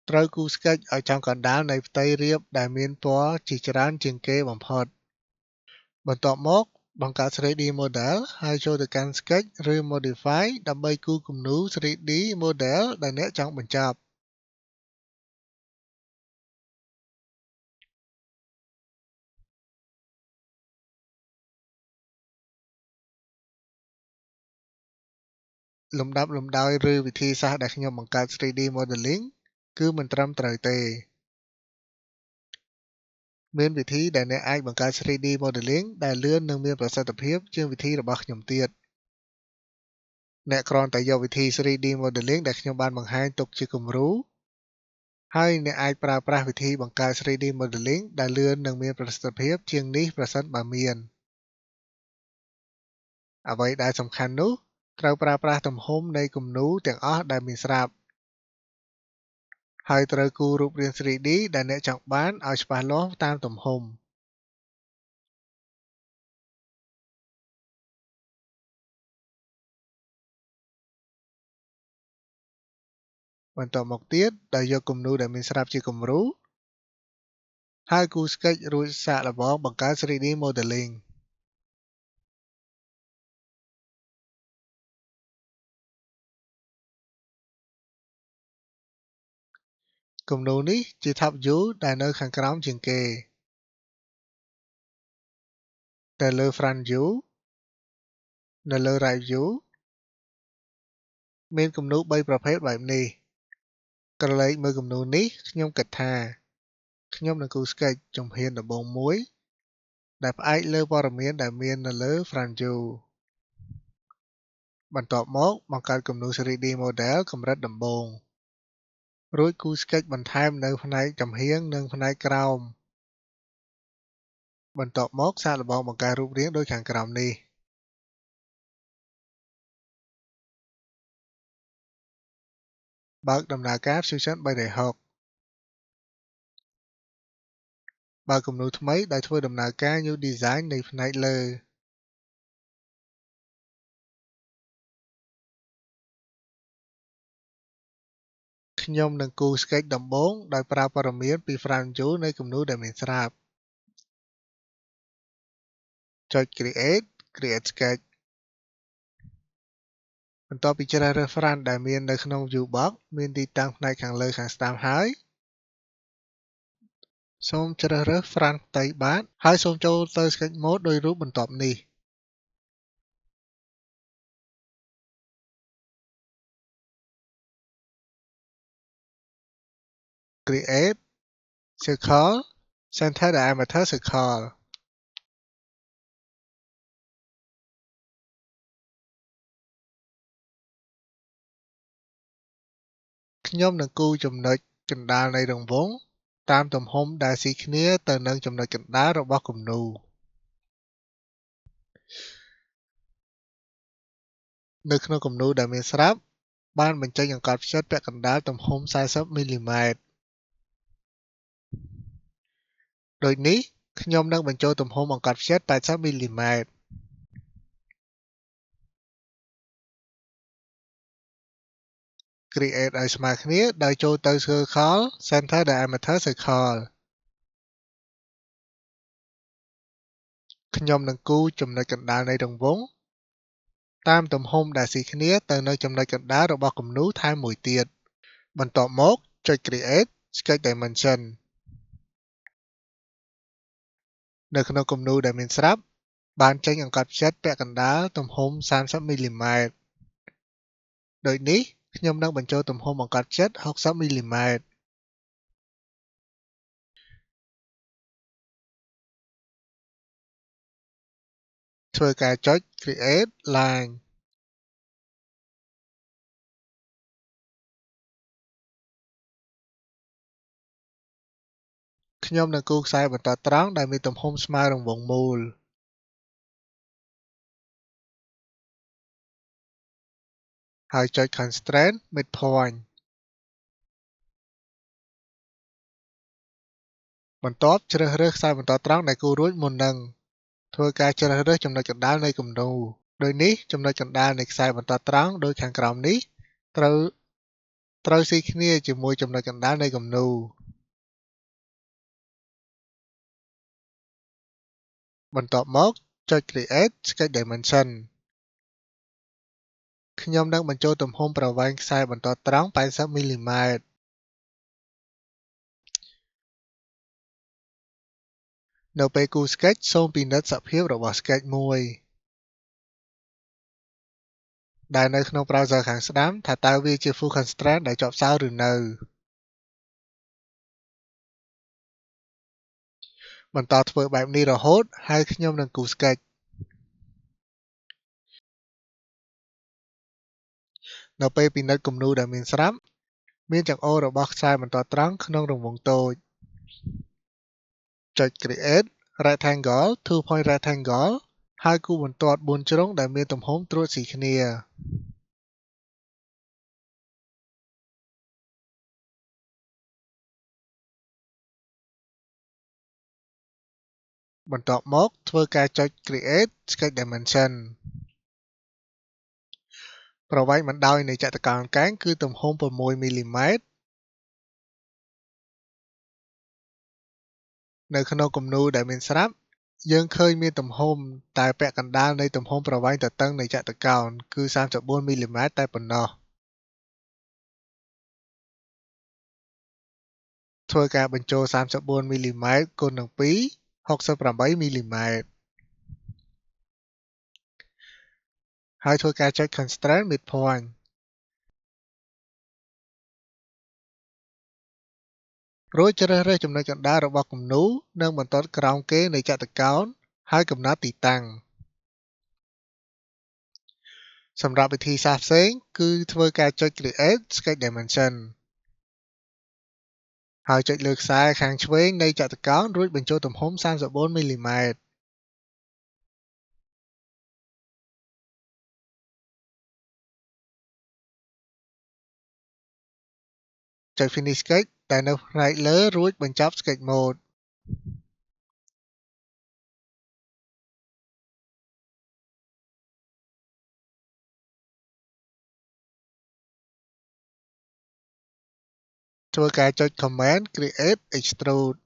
ត្រូវគូរ Sketch ឲ្យចំកណ្ដាលនៃផ្ទៃរាបដែលមានពណ៌ជាច្រើនជាងគេបំផុតបន្ទាប់មកបង្កើត 3D Model ហើយចូលទៅកាន់ Sketch ឬ Modify ដើម្បីគូរគំនូរ 3D Model ដែលអ្នកចង់បញ្ចប់លំដាប់លំដោយឬវិធីសាស្ត្រដែលខ្ញុំបង្កើត 3D Modeling គឺមិនត្រឹមត្រូវទេមានវិធីដែលអ្នកអាចបង្កើត 3D Modeling ដែលលឿននិងមានប្រសិទ្ធភាពជាងវិធីរបស់ខ្ញុំទៀតអ្នកគ្រាន់តែយកវិធី 3D Modeling ដែលខ្ញុំបានបង្ហាញទុកជាគំរូហើយអ្នកអាចប្រើប្រាស់វិធីបង្កើត 3D Modeling ដែលលឿននិងមានប្រសិទ្ធភាពជាងនេះប្រសិនបើមានអ្វីដែលសំខាន់នោះត្រូវប្រើប្រាស់ទំហំនៃគំនូរទាំងអស់ដែលមានស្រាប់ហើយត្រូវគូររូបរាង 3D ដែលអ្នកចង់បានឲ្យច្បាស់លាស់តាមទំហំបន្ទាប់មកទៀតដោយយកគំនូរដែលមានស្រាប់ជាគំរូហើយគូរ Sketch រួចសាកល្បងបង្កើត 3D Modeling គំនូរនេះជា Top View ដែលនៅខាងក្រោមជាងគេតែលើ Front View នៅលើ Right View មានគំនូរ3ប្រភេទបែបនេះក្រឡេកមើលគំនូរនេះខ្ញុំគិតថាខ្ញុំនឹងគូរ Sketch ជំហានដំបូងមួយដែលផ្អែកលើព័ត៌មានដែលមាននៅលើ Front View បន្ទាប់មកបង្កើតគំនូរ 3D Model កម្រិតដំបូងរួចគូរ Sketch បន្ថែមនៅផ្នែកចំហៀងនិងផ្នែកក្រោមបន្ទាប់មកសាកល្បងបង្កើតរូបរាងដូចខាងក្រោមនេះបើកដំណើរការ Fusion 360បើកគំនូរថ្មីដោយធ្វើដំណើរការ New Design នៃផ្នែកលើខ្ញុំនឹងគូរ Sketch ដំបូងដោយប្រើព័ត៌មានពី Front View នៃគំនូរដែលមានស្រាប់ចុច Create Sketch បន្ទាប់ពីជ្រើសរើស Front ដែលមាននៅក្នុង View Box មានទីតាំងផ្នែកខាងលើខាងស្ដាំហើយសូមជ្រើសរើស Front ផ្ទៃបាតហើយសូមចូលទៅ Sketch Mode ដោយរូបបន្ទាប់នេះCreate Circle Center Diameter Circle ខ្ញុំនឹងគូរចំណុចកណ្ដាលនៃរង្វង់តាមទំហំដែលស៊ីគ្នាទៅនឹងចំណុចកណ្ដាលរបស់គំនូរនៅក្នុងគំនូរដែលមានស្រាប់បានបញ្ចេញអង្កត់ផ្ចិតពាក់កណ្ដាលទំហំ40មីលីម៉ែត្រដូចនេះខ្ញុំនឹងបញ្ចូលទំហំអង្កត់ផ្ចិត80មីលីម៉ែត្រCreate ឲ្យស្មើគ្នាដោយចូលទៅ Circle Center Diameter Circle ខ្ញុំនឹងគូរចំណុចកណ្ដាលនៃរង្វង់តាមទំហំដែលស៊ីគ្នាទៅនៅចំណុចកណ្ដាលរបស់គំនូរថែមមួយទៀតបន្ទាប់មកចុច Create Sketch Dimension នៅក្នុងគំនូរដែលមានស្រាប់បានចេញអង្កត់ផ្ចិតពាក់កណ្ដាលទំហំ30មីលីម៉ែត្រដូចនេះខ្ញុំនឹងបញ្ចូលទំហំអង្កត់ផ្ចិត60មីលីម៉ែត្រ ធ្វើការចុច Create Line ខ្ញុំនឹងគូរខ្សែបន្តត្រង់ដែលមានទំហំស្មើរង្វង់មូលហើយចុច Constraint Midpoint បន្ទាប់ជ្រើសរើសខ្សែបន្តត្រង់ដែលគូររួចមុននឹងធ្វើការជ្រើសរើសចំណុចកណ្ដាលនៃគំនូរដូចនេះចំណុចកណ្ដាលនៃខ្សែបន្តត្រង់ដូចខាងក្រោមនេះត្រូវស៊ីគ្នាជាមួយចំណុចកណ្ដាលនៃគំនូរបន្ទាប់មកចុច Create Sketch Dimension ខ្ញុំនឹងបញ្ចូលទំហំប្រវែងខ្សែបន្តត្រង់80មីលីម៉ែត្រនៅពេលគូរ Sketch សូមពិនិត្យសភាពរបស់ Sketch មួយដែលនៅក្នុង browser ខាងស្ដាំថាតើវាជា full constraint ដែលជាប់សោរឬនៅបន្តធ្វើបែបនេះរហូតហើយខ្ញុំនឹងគូរ Sketch នៅពេលពិនិត្យគំនូរដែលមានស្រាប់មានចង្អុលរបស់ខ្សែបន្តត្រង់ក្នុងរង្វង់តូចចុច Create Rectangle Two Point Rectangle ហើយគូរបន្ទាត់4ជ្រុងដែលមានទំហំត្រួតស៊ីគ្នាបន្ទាប់មកធ្វើការចុច Create Sketch Dimension ប្រវែងបណ្ដោយនៃចតុកោណកែងគឺទំហំ6មីលីម៉ែត្រនៅក្នុងគំនូរដែលមានស្រាប់យើងឃើញមានទំហំតែពាក់កណ្ដាលនៃទំហំប្រវែងទទឹងនៃចតុកោណគឺ34មីលីម៉ែត្រតែប៉ុណ្ណោះធ្វើការបញ្ចូល34មីលីម៉ែត្រគុណនឹង2 68មីលីម៉ែត្រហើយធ្វើការចុច Constraint Midpoint រួចជ្រើសរើសចំណុចកណ្ដាលរបស់គំនូរនិងបន្ទាត់ក្រោមគេនៃចតុកោណហើយកំណត់ទីតាំងសម្រាប់វិធីសាស្ត្រផ្សេងគឺធ្វើការចុច Create Sketch Dimension ហើយចុចលើខ្សែខាងឆ្វេងនៃចតុកោណរួចបញ្ចូលទំហំ34មីលីម៉ែត្រចុច Finish Sketch ដែលនៅផ្នែកលើរួចបញ្ចប់ Sketch Mode ធ្វើការចុច Command Create Extrude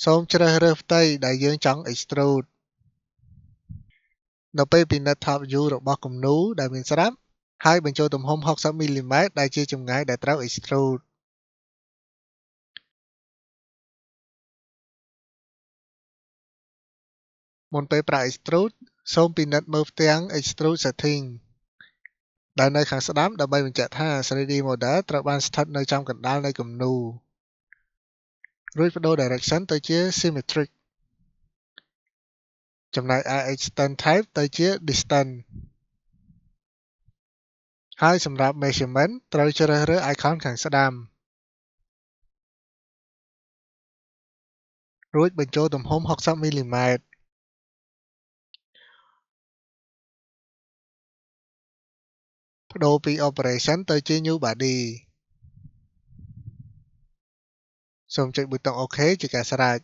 សូមជ្រើសរើសផ្ទៃដែលយើងចង់ Extrude នៅពេលពិនិត្យ Top View របស់គំនូរដែលមានស្រាប់ហើយបញ្ចូលទំហំ60មីលីម៉ែត្រដែលជាចម្ងាយដែលត្រូវ Extrude មុនពេលប្រើ Extrude សូមពិនិត្យមើលផ្ទាំង Extrude Setting ដែលនៅខាងស្ដាំដើម្បីបញ្ជាក់ថា 3D model ត្រូវបានស្ថិតនៅចំកណ្ដាលនៃគំនូររួចប្ដូរ Direction ទៅជា Symmetric ចំណែកឯ Extend Type ទៅជា Distance ហើយសម្រាប់ Measurement ត្រូវជ្រើសរើស Icon ខាងស្ដាំរួចបញ្ចូលទំហំ60មីលីម៉ែត្រប្ដូរពី Operation ទៅជា New Body សូមចុចប៊ូតុង OK ជាការស្រេច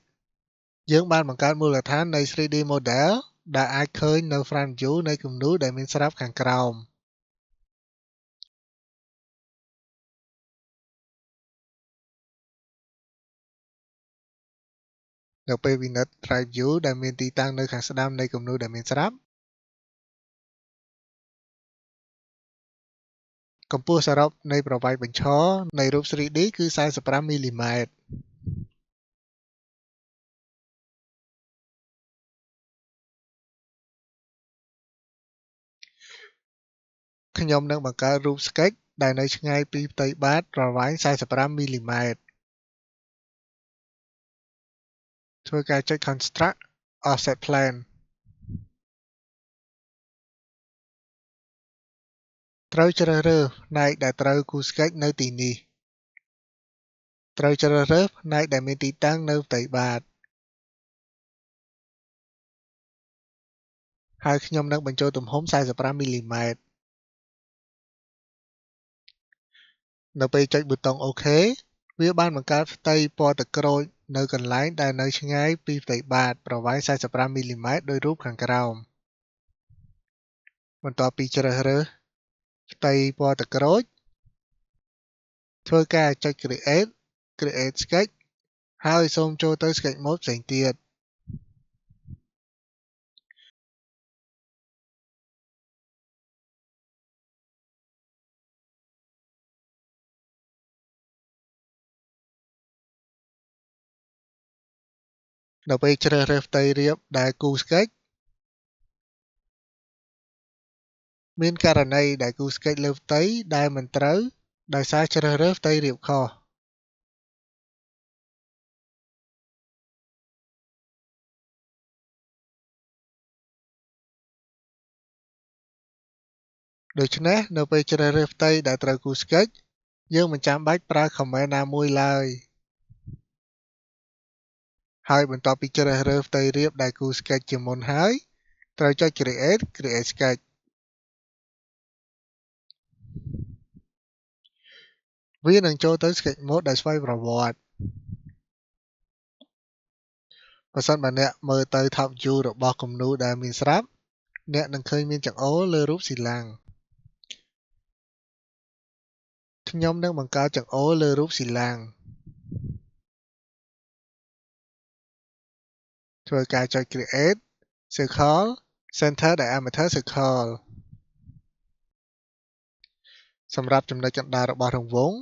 យើងបានបង្កើតមូលដ្ឋាននៃ 3D model ដែលអាចឃើញនៅ Front View នៃគំនូរដែលមានស្រាប់ខាងក្រោមនៅពេលពិនិត្យ Right View ដែលមានទីតាំងនៅខាងស្ដាំនៃគំនូរដែលមានស្រាប់កម្ពស់សរុបនៃប្រវែងបញ្ឈរនៃរូប 3D គឺ45មីលីម៉ែត្រខ្ញុំនឹងបង្កើតរូប Sketch ដែលនៅឆ្ងាយពីផ្ទៃបាតប្រវែង45មីលីម៉ែត្រ ធ្វើការចុច Construct Offset Plane ត្រូវជ្រើសរើសផ្នែកដែលត្រូវគូស្កេចនៅទីនេះត្រូវជ្រើសរើសផ្នែកដែលមានទីតាំងនៅផ្ទៃបាតហើយខ្ញុំនឹងបញ្ចូលទំហំ45មីលីម៉ែត្រនៅពេលចុចប៊ូតុង OK វាបានបង្កើតផ្ទៃពណ៌ទឹកក្រូចនៅកន្លែងដែលនៅឆ្ងាយពីផ្ទៃបាតប្រវែង45មីលីម៉ែត្រដោយរូបខាងក្រោមបន្ទាប់ពីជ្រើសរើសផ្ទៃពណ៌ទឹកក្រូចធ្វើការចុច Create Sketch ហើយសូមចូលទៅ Sketch Mode ផ្សេងទៀតនៅពេលជ្រើសរើសផ្ទៃរាបដែលគូ Sketch មានករណីដែលគូ Sketch លើផ្ទៃដែលមិនត្រូវដោយសារជ្រើសរើសផ្ទៃរាបខុសដូច្នេះនៅពេលជ្រើសរើសផ្ទៃដែលត្រូវគូ Sketch យើងមិនចាំបាច់ប្រើ Command ណាមួយឡើយហើយបន្ទាប់ពីជ្រើសរើសផ្ទៃរាបដែលគូ Sketch ជាមុនហើយត្រូវចុច Create Sketch វានឹងចូលទៅ Sketch Mode ដែលស្វ័យប្រវត្តិបើសិនបើអ្នកមើលទៅ Top View របស់គំនូរដែលមានស្រាប់អ្នកនឹងឃើញមានចង្អុលលើរូបស៊ីឡាំងខ្ញុំនឹងបង្កើតចង្អុលលើរូបស៊ីឡាំងធ្វើការចុច Create Circle Center Diameter Circle សម្រាប់ចំណុចកណ្ដាលរបស់រង្វង់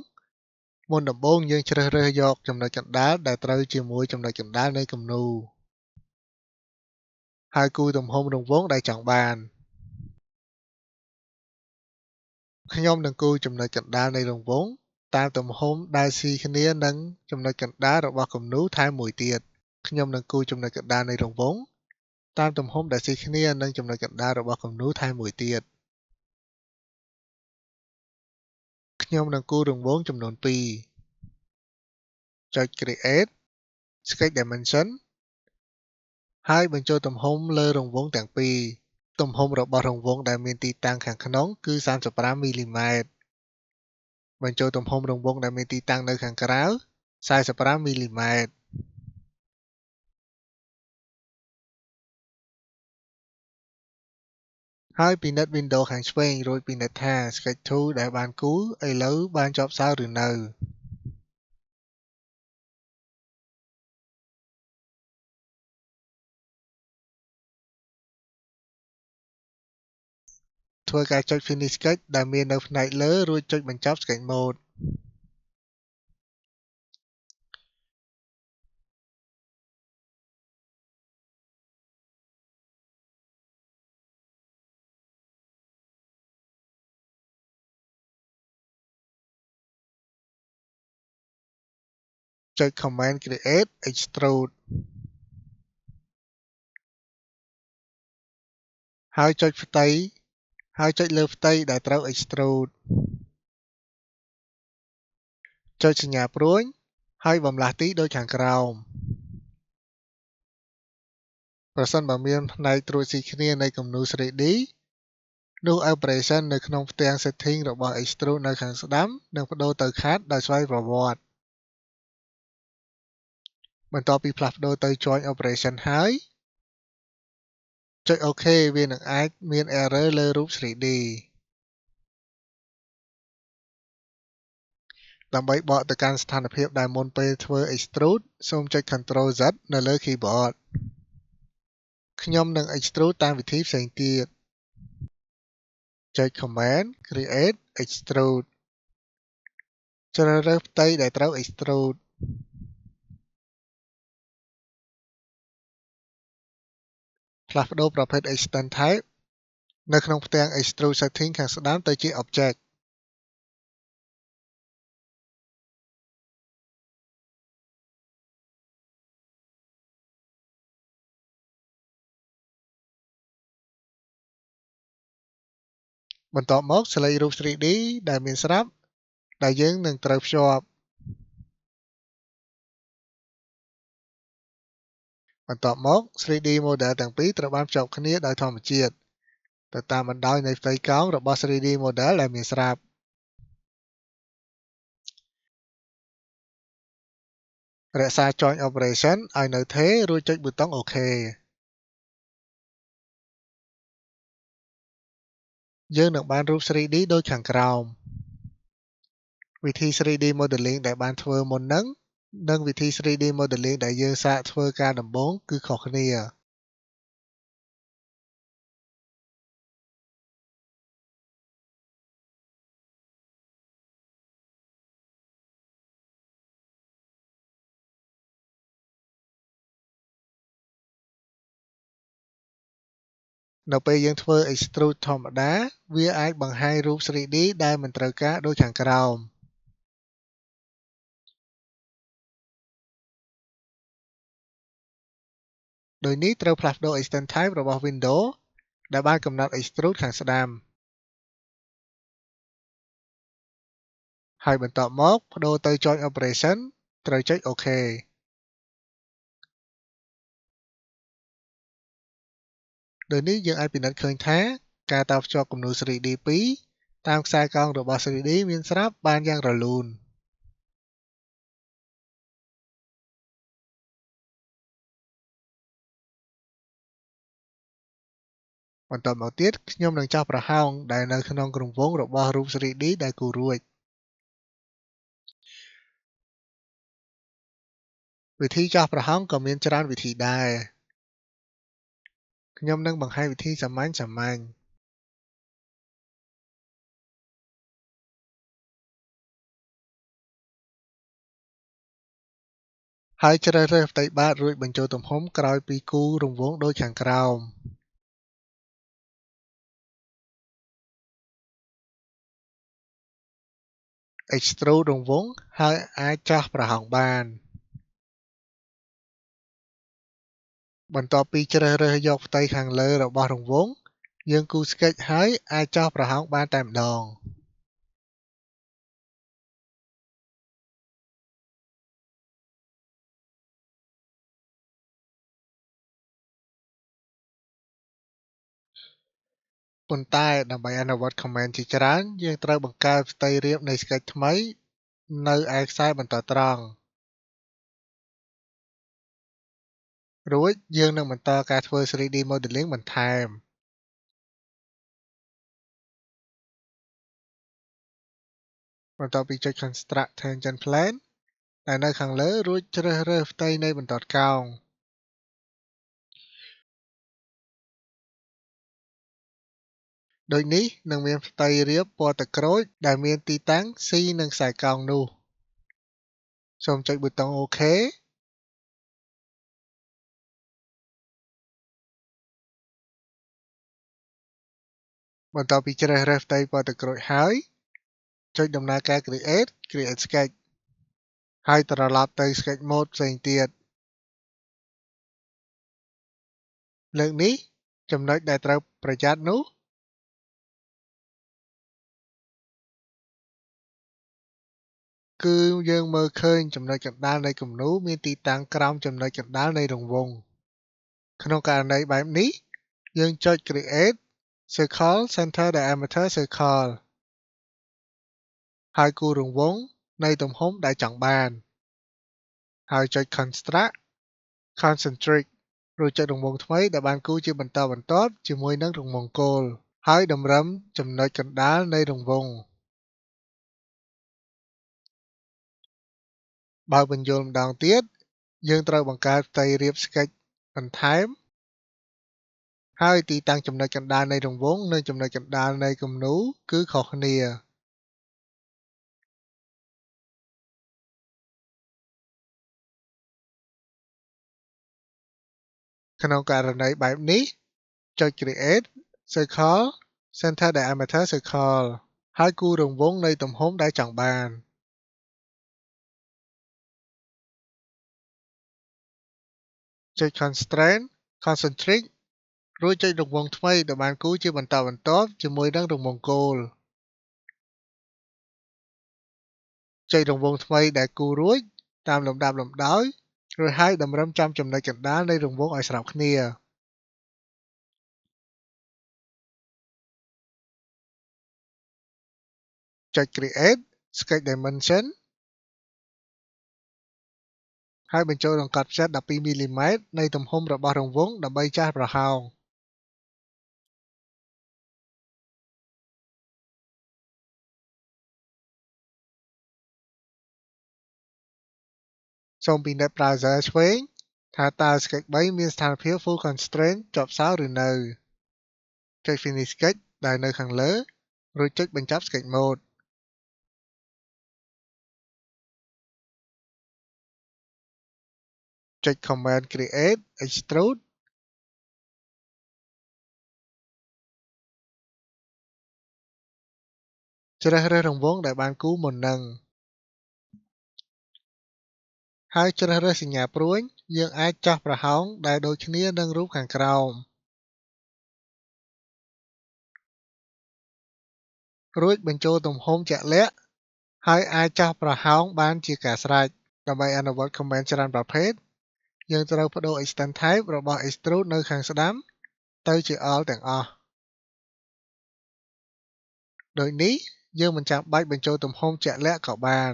មុនដំបូងយើងជ្រើសរើសយកចំណុចកណ្ដាលដែលត្រូវជាមួយចំណុចកណ្ដាលនៃគំនូរហើយគូទំហំរង្វង់ដែលចង់បានខ្ញុំនឹងគូរចំណុចកណ្ដាលនៃរង្វង់តាមទំហំដែលស៊ីគ្នានឹងចំណុចកណ្ដាលរបស់គំនូរថែមមួយទៀតខ្ញុំនឹងគូរចំណុចកណ្ដាលនៃរង្វង់តាមទំហំដែលស៊ីគ្នានឹងចំណុចកណ្ដាលរបស់គំនូរថែមមួយទៀតខ្ញុំនឹងគូររង្វង់ចំនួន2ចុច Create Sketch Dimension ហើយបញ្ចូលទំហំលើរង្វង់ទាំងពីរទំហំរបស់រង្វង់ដែលមានទីតាំងខាងក្នុងគឺ35មីលីម៉ែត្របញ្ចូលទំហំរង្វង់ដែលមានទីតាំងនៅខាងក្រៅ45មីលីម៉ែត្រហើយពិនិត្យ Window ខាងឆ្វេងរួចពិនិត្យថា Sketch 2 ដែលបានគូរឥឡូវបានជាប់សោឬនៅធ្វើការចុច Finish Sketch ដែលមាននៅផ្នែកលើរួចចុចបញ្ចប់ Sketch Mode ចុច Command Create Extrude ហើយចុចលើផ្ទៃដែលត្រូវ Extrude ចុចសញ្ញាព្រួញហើយបម្លាស់ទីដូចខាងក្រោមប្រសិនបើមានផ្នែកត្រួតស៊ីគ្នានៃគំនូរ 3D នោះ Operation នៅក្នុងផ្ទាំង Setting របស់ Extrude នៅខាងស្ដាំនឹងប្ដូរទៅ Cut ដោយស្វ័យប្រវត្តិបន្ទាប់ពីផ្លាស់ប្ដូរទៅ Join Operation ហើយចុច OK វានឹងអាចមាន Error លើរូប 3D ដើម្បីបកទៅកាន់ស្ថានភាពដែលមុនពេលធ្វើ Extrude សូមចុច Ctrl Z នៅលើ Keyboard ខ្ញុំនឹង Extrude តាមវិធីផ្សេងទៀតចុច Command Create Extrude ជ្រើសរើសផ្ទៃដែលត្រូវ Extrude ផ្លាស់ប្ដូរប្រភេទ Extend Type នៅក្នុងផ្ទាំង Extrude Setting ខាងស្ដាំទៅជា Object បន្ទាប់មក select រូប 3D ដែលមានស្រាប់ដែលយើងនឹងត្រូវភ្ជាប់ បន្ទាប់មក 3D model ទាំងពីរត្រូវបានភ្ជាប់គ្នាដោយធម្មជាតិទៅតាមបណ្ដោយនៃផ្ទៃកោងរបស់ 3D model ដែលមានស្រាប់ រក្សា Join Operation ឲ្យនៅថេរ រួចចុចប៊ូតុង OK យើងនឹងបានរូប 3D ដូចខាងក្រោម វិធី 3D Modeling ដែលបានធ្វើមុនហ្នឹងនិងវិធី 3D Modeling ដែលយើងសាកធ្វើការដំបូងគឺខុសគ្នានៅពេលយើងធ្វើ Extrude ធម្មតាវាអាចបង្ហាញរូប 3D ដែលមិនត្រូវការដូចខាងក្រោមដោយនេះត្រូវផ្លាស់ប្ដូរ Extend Type របស់ Window ដែលបានកំណត់ Extrude ខាងស្ដាំហើយបន្ទាប់មកប្ដូរទៅ Join Operation ត្រូវចុច OK ដោយនេះយើងអាចពិនិត្យឃើញថាការតភ្ជាប់គំនូរ 3D ពីរតាមខ្សែកោងរបស់ 3D មានស្រាប់បានយ៉ាងរលូនបន្ទាប់មកទៀតខ្ញុំនឹងចោះប្រហោងដែលនៅក្នុងគ្រោងវងរបស់រូប 3D ដែលគូររួចវិធីចោះប្រហោងក៏មានច្រើនវិធីដែរខ្ញុំនឹងបង្ហាញវិធីសាមញ្ញហើយជ្រើសរើសផ្ទៃបាតរួចបញ្ចូលទំហំក្រោយពីគូររង្វង់ដូចខាងក្រោម Extrude រង្វង់ហើយអាចចោះប្រហោងបានបន្ទាប់ពីជ្រើសរើសយកផ្ទៃខាងលើរបស់រង្វង់យើងគូរ Sketch ហើយអាចចោះប្រហោងបានតែម្ដងប៉ុន្តែដើម្បីអនុវត្ត Command ជាច្រើនយើងត្រូវបង្កើតផ្ទៃរាបនៃ Sketch ថ្មីនៅឯខ្សែបន្តត្រង់រួចយើងនឹងបន្តការធ្វើ 3D Modeling បន្ថែមបន្ទាប់ពីចុច Construct Tangent Plane ដែលនៅខាងលើរួចជ្រើសរើសផ្ទៃនៃបន្ទាត់កោងដូចនេះនឹងមានផ្ទៃរាបពណ៌ទឹកក្រូចដែលមានទីតាំង C នឹងខ្សែកោងនោះសូមចុចប៊ូតុង OK បន្ទាប់ពីជ្រើសរើសផ្ទៃពណ៌ទឹកក្រូចហើយចុចដំណើរការ Create Sketch ហើយត្រឡប់ទៅ Sketch Mode ផ្សេងទៀតលើកនេះចំណុចដែលត្រូវប្រយ័ត្ននោះគឺយើងមើលឃើញចំណុចកណ្ដាលនៃគំនូរមានទីតាំងក្រោមចំណុចកណ្ដាលនៃរង្វង់ក្នុងករណីបែបនេះយើងចុច Create Circle Center Diameter Circle ហើយគូររង្វង់នៃទំហំដែលចង់បានហើយចុច Construct Concentric រួចចុចរង្វង់ថ្មីដែលបានគូរជាបន្តបន្ទាប់ជាមួយនឹងរង្វង់គោលហើយតម្រឹមចំណុចកណ្ដាលនៃរង្វង់បើបញ្យល់ម្ដងទៀតយើងត្រូវបង្កើតផ្ទៃរាប Sketch បន្ថែមហើយទីតាំងចំណុចកណ្ដាលនៃរង្វង់និងចំណុចកណ្ដាលនៃគំនូរគឺខុសគ្នាក្នុងករណីបែបនេះចុច Create Circle Center Diameter Circle ហើយគូររង្វង់នៃទំហំដែលចង់បានចុច Constraint Concentric រួចចុចរង្វង់ថ្មីដែលបានគូរជាបន្តបន្ទាប់ជាមួយនឹងរង្វង់គោលចុចរង្វង់ថ្មីដែលគូររួចតាមលំដាប់លំដោយរួចហើយតម្រឹមចំចំណុចកណ្ដាលនៃរង្វង់ឲ្យស្របគ្នាចុច Create Sketch Dimension ហើយបញ្ចូលអង្កត់ផ្ចិត12មីលីម៉ែត្រនៃទំហំរបស់រង្វង់ដើម្បីចាស់ប្រហោងសូមពិនិត្យ Browser ឆ្វេងថាតើ Sketch 3មានស្ថានភាព Full Constraint ជាប់សោឬនៅចុច Finish Sketch ដែលនៅខាងលើរួចចុចបញ្ចប់ Sketch Modeចុច Command Create Extrude ជ្រើសរើសរង្វង់ដែលបានគូរមុននឹងហើយជ្រើសរើសសញ្ញាព្រួញយើងអាចចោះប្រហោងដែលដូចគ្នានឹងរូបខាងក្រោមរួចបញ្ចូលទំហំជាក់លាក់ហើយអាចចោះប្រហោងបានជាការស្រេចដើម្បីអនុវត្ត command ច្រើនប្រភេទយើងត្រូវប្ដូរ extend type របស់ extrude នៅខាងស្ដាំទៅជា all ទាំងអស់ដូចនេះយើងមិនចាំបាច់បញ្ចូលទំហំជាក់លាក់ក៏បាន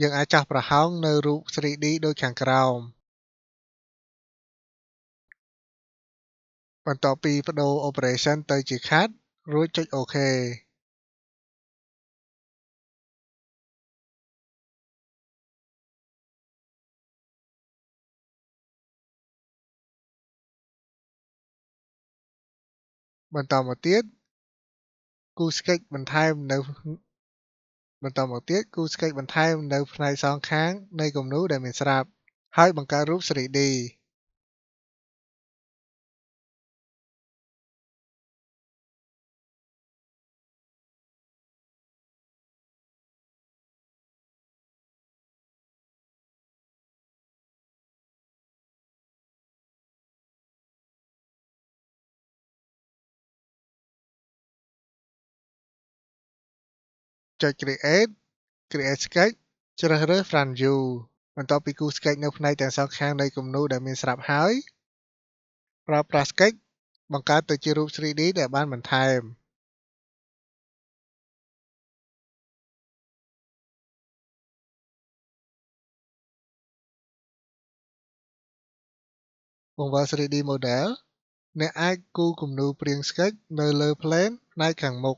យើងអាចចោះប្រហោងនៅរូប 3D ដូចខាងក្រោមបន្ទាប់ពីប្ដូរ operation ទៅជា cut រួចចុច OK បន្តមកទៀតគូរ sketch បន្ថែមនៅផ្នែកសងខាងនៃគំនូរដែលមានស្រាប់ហើយបង្កើតរូប 3D ចុច Create Sketch ជ្រើសរើស Front View បន្ទាប់ពីគូរ sketch នៅផ្នែកទាំងសងខាងនៃគំនូរដែលមានស្រាប់ហើយប្រើប្រាស់ Sketch បង្កើតទៅជារូប 3D ដែលបានបន្ថែមបង្វិល 3D Model អ្នកអាចគូរគំនូរព្រាង Sketch នៅលើ Plane ផ្នែកខាងមុខ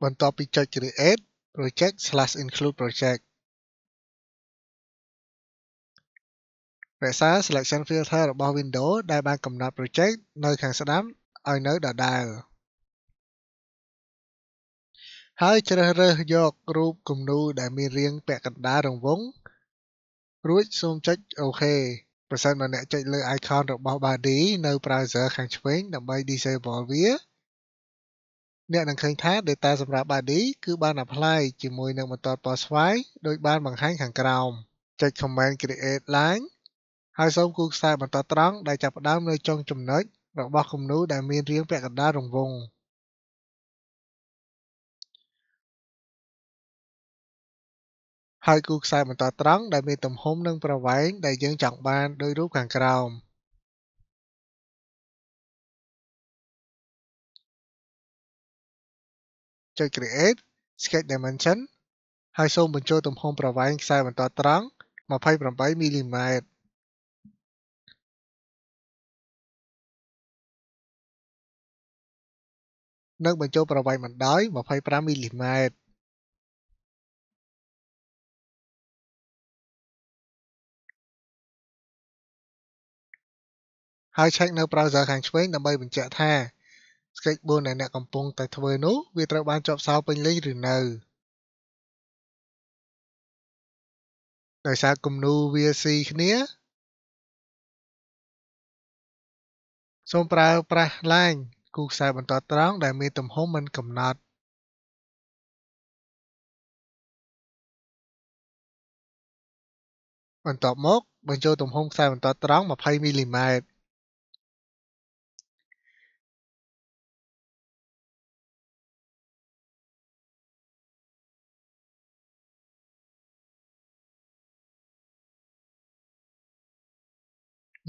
បន្ទាប់ពីចុច Create Project/Include Project រក្សា Selection Filter របស់ Windows ដែលបានកំណត់ Project នៅខាងស្ដាំឲ្យនៅដដែលហើយជ្រើសរើសយករូបគំនូរដែលមានរាងពាក់កណ្ដាលរង្វង់រួចសូមចុច OK ប្រសិនបើអ្នកចុចលើ icon របស់ Body នៅ Browser ខាងឆ្វេងដើម្បី Disable វាអ្នកនឹងឃើញថា Data សម្រាប់ Body គឺបាន apply ជាមួយនឹងបន្ទាត់ពណ៌ស្វាយដូចបានបង្ហាញខាងក្រោមចុច Command Create Line ហើយសូមគូរខ្សែបន្តត្រង់ដែលចាប់ផ្ដើមនៅចុងចំណុចរបស់គំនូរដែលមានរាងពាក់កណ្ដាលរង្វង់ហើយគូរខ្សែបន្តត្រង់ដែលមានទំហំនិងប្រវែងដែលយើងចង់បានដោយរូបខាងក្រោមចុច Create Sketch Dimension ហើយសូមបញ្ចូលទំហំប្រវែងខ្សែបន្តត្រង់28មីលីម៉ែត្រនិងបញ្ចូលប្រវែងបណ្ដោយ25មីលីម៉ែត្រ ហើយឆែកនៅ browser ខាងឆ្វេងដើម្បីបញ្ជាក់ថា sketchbook ដែលអ្នកកំពុងតែធ្វើនោះវាត្រូវបានជាប់សោពេញលេញឬនៅដោយសារគំនូរវាស៊ីគ្នាសូមប្រើប្រាស់ឡាញគូខ្សែបន្ទាត់ត្រង់ដែលមានទំហំមិនកំណត់បន្ទាប់មកបញ្ចូលទំហំខ្សែបន្ទាត់ត្រង់20មីលីម៉ែត្រ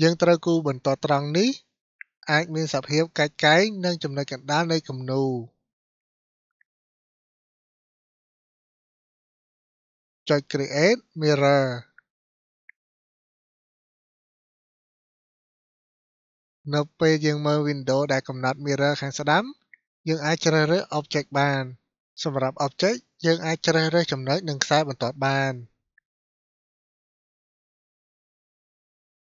យើងត្រូវគូរបន្ទាត់ត្រង់នេះអាចមានសភាពកាច់កែងនឹងចំណុចកណ្ដាលនៃគំនូរចុច Create Mirror នៅពេលយើងមើល window ដែលកំណត់ mirror ខាងស្ដាំយើងអាចជ្រើសរើស object បានសម្រាប់ object យើងអាចជ្រើសរើសចំណុចនិងខ្សែបន្ទាត់បាន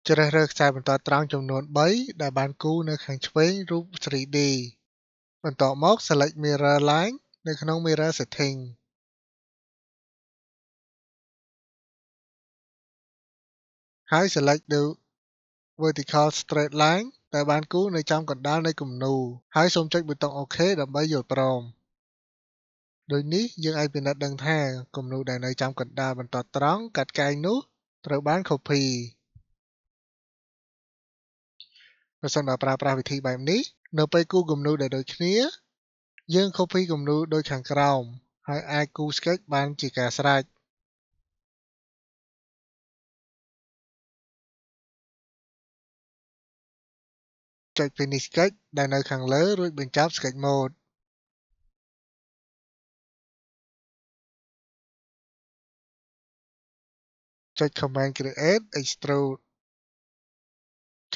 ជ្រើសរើសខ្សែបន្ទាត់ត្រង់ចំនួន3ដែលបានគូរនៅខាងឆ្វេងរូប 3D បន្ទាប់មក select mirror line នៅក្នុង mirror setting ហើយ select the vertical straight line ដែលបានគូរនៅចំកណ្ដាលនៃគំនូរហើយសូមចុចប៊ូតុង OK ដើម្បីយល់ព្រមដូចនេះយើងអាចពិនិត្យដឹងថាគំនូរដែលនៅចំកណ្ដាលបន្ទាត់ត្រង់កាត់កែងនោះត្រូវបាន copy ប្រសិនបើប្រើប្រាស់វិធីបែបនេះនៅពេលគូរគំនូរដែលដូចគ្នាយើង copy គំនូរដូចខាងក្រោមហើយអាចគូរ sketch បានជាការស្រេចចុច Finish Sketch ដែលនៅខាងលើរួចបញ្ចប់ Sketch Mode ចុច Command Create Extrude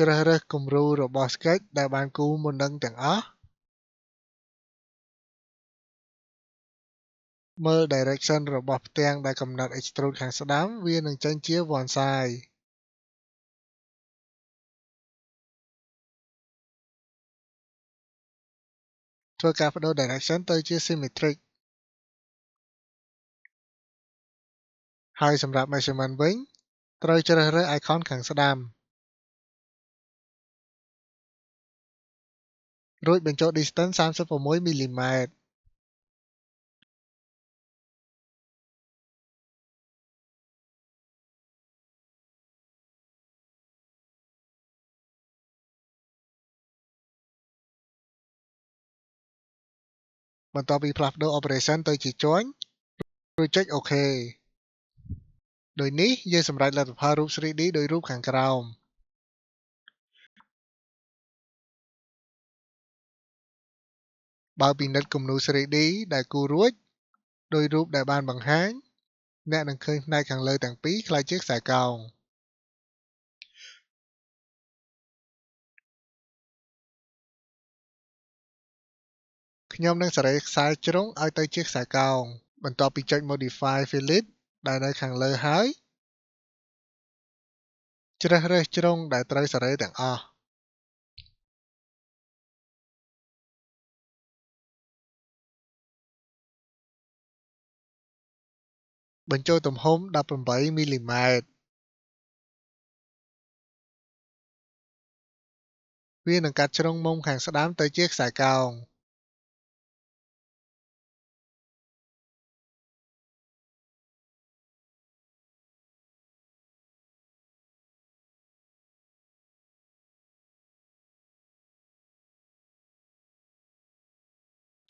ជ្រើសរើសគំរូរបស់ sketch ដែលបានគូរមុននឹងទាំងអស់មើល direction របស់ផ្ទាំងដែលកំណត់ extrude ខាងស្ដាំវានឹងចេញជា one side ធ្វើការបដូរ direction ទៅជា symmetric ហើយសម្រាប់ measurement វិញត្រូវជ្រើសរើស icon ខាងស្ដាំរួចបញ្ចូល distance 36មីលីម៉ែត្របន្ទាប់ពីផ្លាស់ប្ដូរ operation ទៅជាជាន់រួចចុច OK ដូចនេះយើងសម្រេចលទ្ធផលរូប 3D ដោយរូបខាងក្រោមបើពិនិត្យគំនូរ 3D ដែលគូររួចដោយរូបដែលបានបង្ហាញអ្នកនឹងឃើញផ្នែកខាងលើទាំងពីរក្លាយជាខ្សែកោងខ្ញុំនឹងសេរីខ្សែជ្រុងឲ្យទៅជាខ្សែកោងបន្ទាប់ពីចុច Modify Fillet ដែលនៅខាងលើហើយជ្រើសរើសជ្រុងដែលត្រូវសេរីទាំងអស់បញ្ចូលទំហំ18មីលីម៉ែត្រវានឹងកាត់ជ្រុងមុំខាងស្ដាំទៅជាខ្សែកោង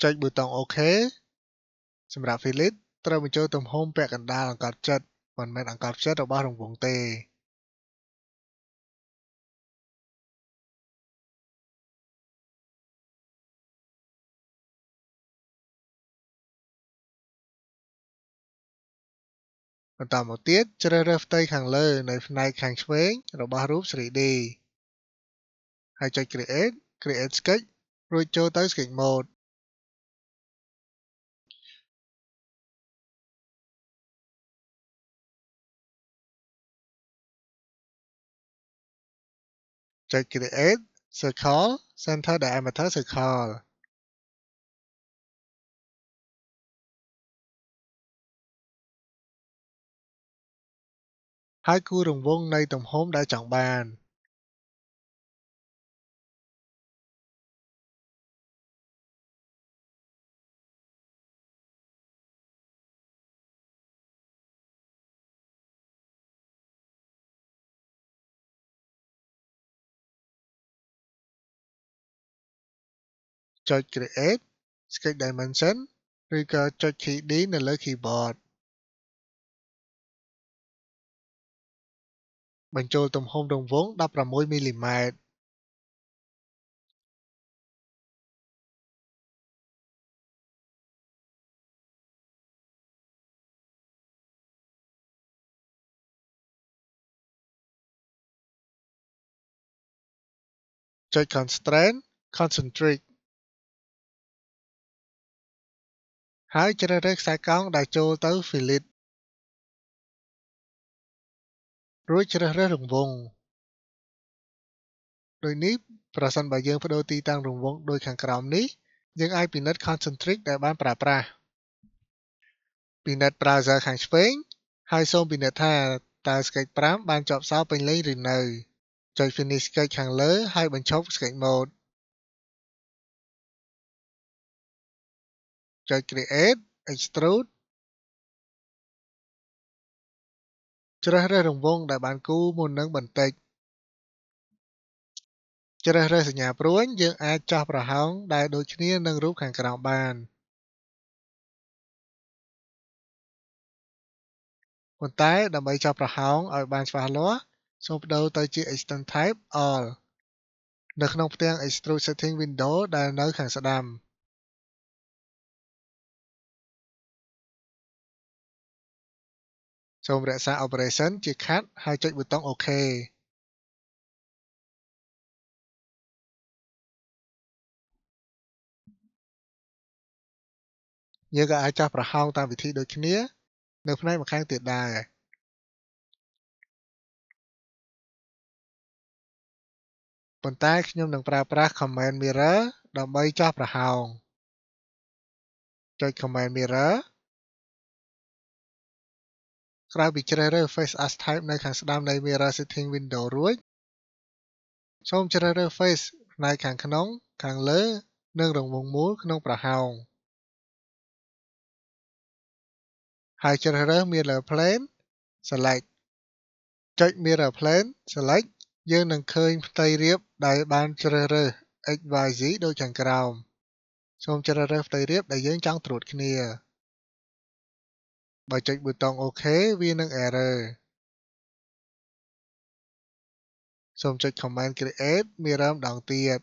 ចុចប៊ូតុង OK សម្រាប់ Fillet ត្រូវបញ្ចូលទំហំពាក់កណ្ដាលអង្កត់ផ្ចិតមិនមែនអង្កត់ផ្ចិតរបស់រង្វង់ទេបន្តមកទៀតជ្រើសរើសផ្ទៃខាងលើនៅផ្នែកខាងឆ្វេងរបស់រូប 3D ហើយចុច Create Sketch រួចចូលទៅ Sketch Mode ចុច create circle center diameter circle ហើយគូររង្វង់នៃទំហំដែលចង់បានចុច create sketch dimension ឬក៏ចុច key D នៅលើ keyboard បញ្ចូលទំហំរង្វង់16មីលីម៉ែត្រចុច constraint concentric ហើយជ្រើសរើសខ្សែកោងដែលចូលទៅ fillet រួចជ្រើសរើសរង្វង់ដូចនេះប្រសិនបើយើងប្ដូរទីតាំងរង្វង់ដូចខាងក្រោមនេះយើងអាចពិនិត្យ concentric ដែលបានប្រើប្រាស់ពិនិត្យ browser ខាងឆ្វេងហើយសូមពិនិត្យថាតើ sketch 5បានជាប់សោពេញលេញឬនៅចុច finish sketch ខាងលើហើយបញ្ឈប់ sketch mode ចុច create extrude ជ្រើសរើសរង្វង់ដែលបានគូរមុននឹងបន្តិចជ្រើសរើសសញ្ញាព្រួញយើងអាចចោះប្រហោងដែលដូចគ្នានឹងរូបខាងក្រោមបានប៉ុន្តែដើម្បីចោះប្រហោងឲ្យបានច្បាស់លាស់សូមប្ដូរទៅជា extend type all នៅក្នុងផ្ទាំង extrude setting window ដែលនៅខាងស្ដាំសូមរក្សា operation ជា cut ហើយចុចប៊ូតុង OK យើងក៏អាចចោះប្រហោងតាមវិធីដូចគ្នានៅផ្នែកម្ខាងទៀតដែរប៉ុន្តែខ្ញុំនឹងប្រើប្រាស់ command mirror ដើម្បីចោះប្រហោងចុច command mirror ក្រោយពីជ្រើសរើស face as type នៅខាងស្ដាំនៃ mirror setting window រួចសូមជ្រើសរើស face ផ្នែកខាងក្នុងខាងលើនិងរង្វង់មូលក្នុងប្រហោងហើយជ្រើសរើស mirror plane select ចុច mirror plane select យើងនឹងឃើញផ្ទៃរាបដែលបានជ្រើសរើស XYZ ដូចខាងក្រោមសូមជ្រើសរើសផ្ទៃរាបដែលយើងចង់ត្រួតគ្នាបើចុចប៊ូតុង OK វានឹង error សូមចុច command create mirror ម្ដងទៀត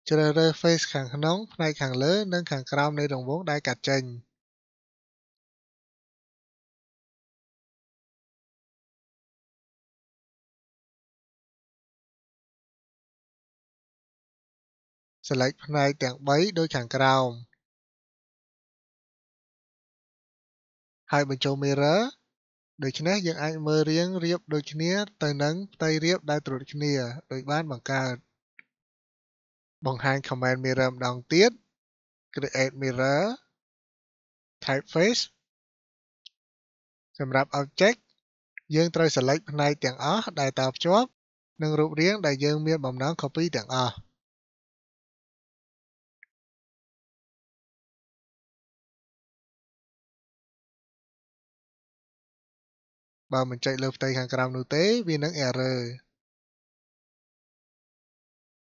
ជ្រើសរើស face ខាងក្នុងផ្នែកខាងលើនិងខាងក្រោមនៃរង្វង់ដែលកាត់ចេញselect ផ្នែកទាំង3ដូចខាងក្រោមហើយបញ្ចូល mirror ដូច្នេះយើងអាចមើលរាងរាបដូចគ្នាទៅនឹងផ្ទៃរាបដែលត្រួតគ្នាដោយបានបង្កើតបង្ហាញ command mirror ម្ដងទៀត create mirror typeface សម្រាប់ object យើងត្រូវ select ផ្នែកទាំងអស់ដែលតភ្ជាប់នឹងរូបរាងដែលយើងមានបំណង copy ទាំងអស់បើមិនចុចលើផ្ទៃខាងក្រោមនោះទេវានឹង error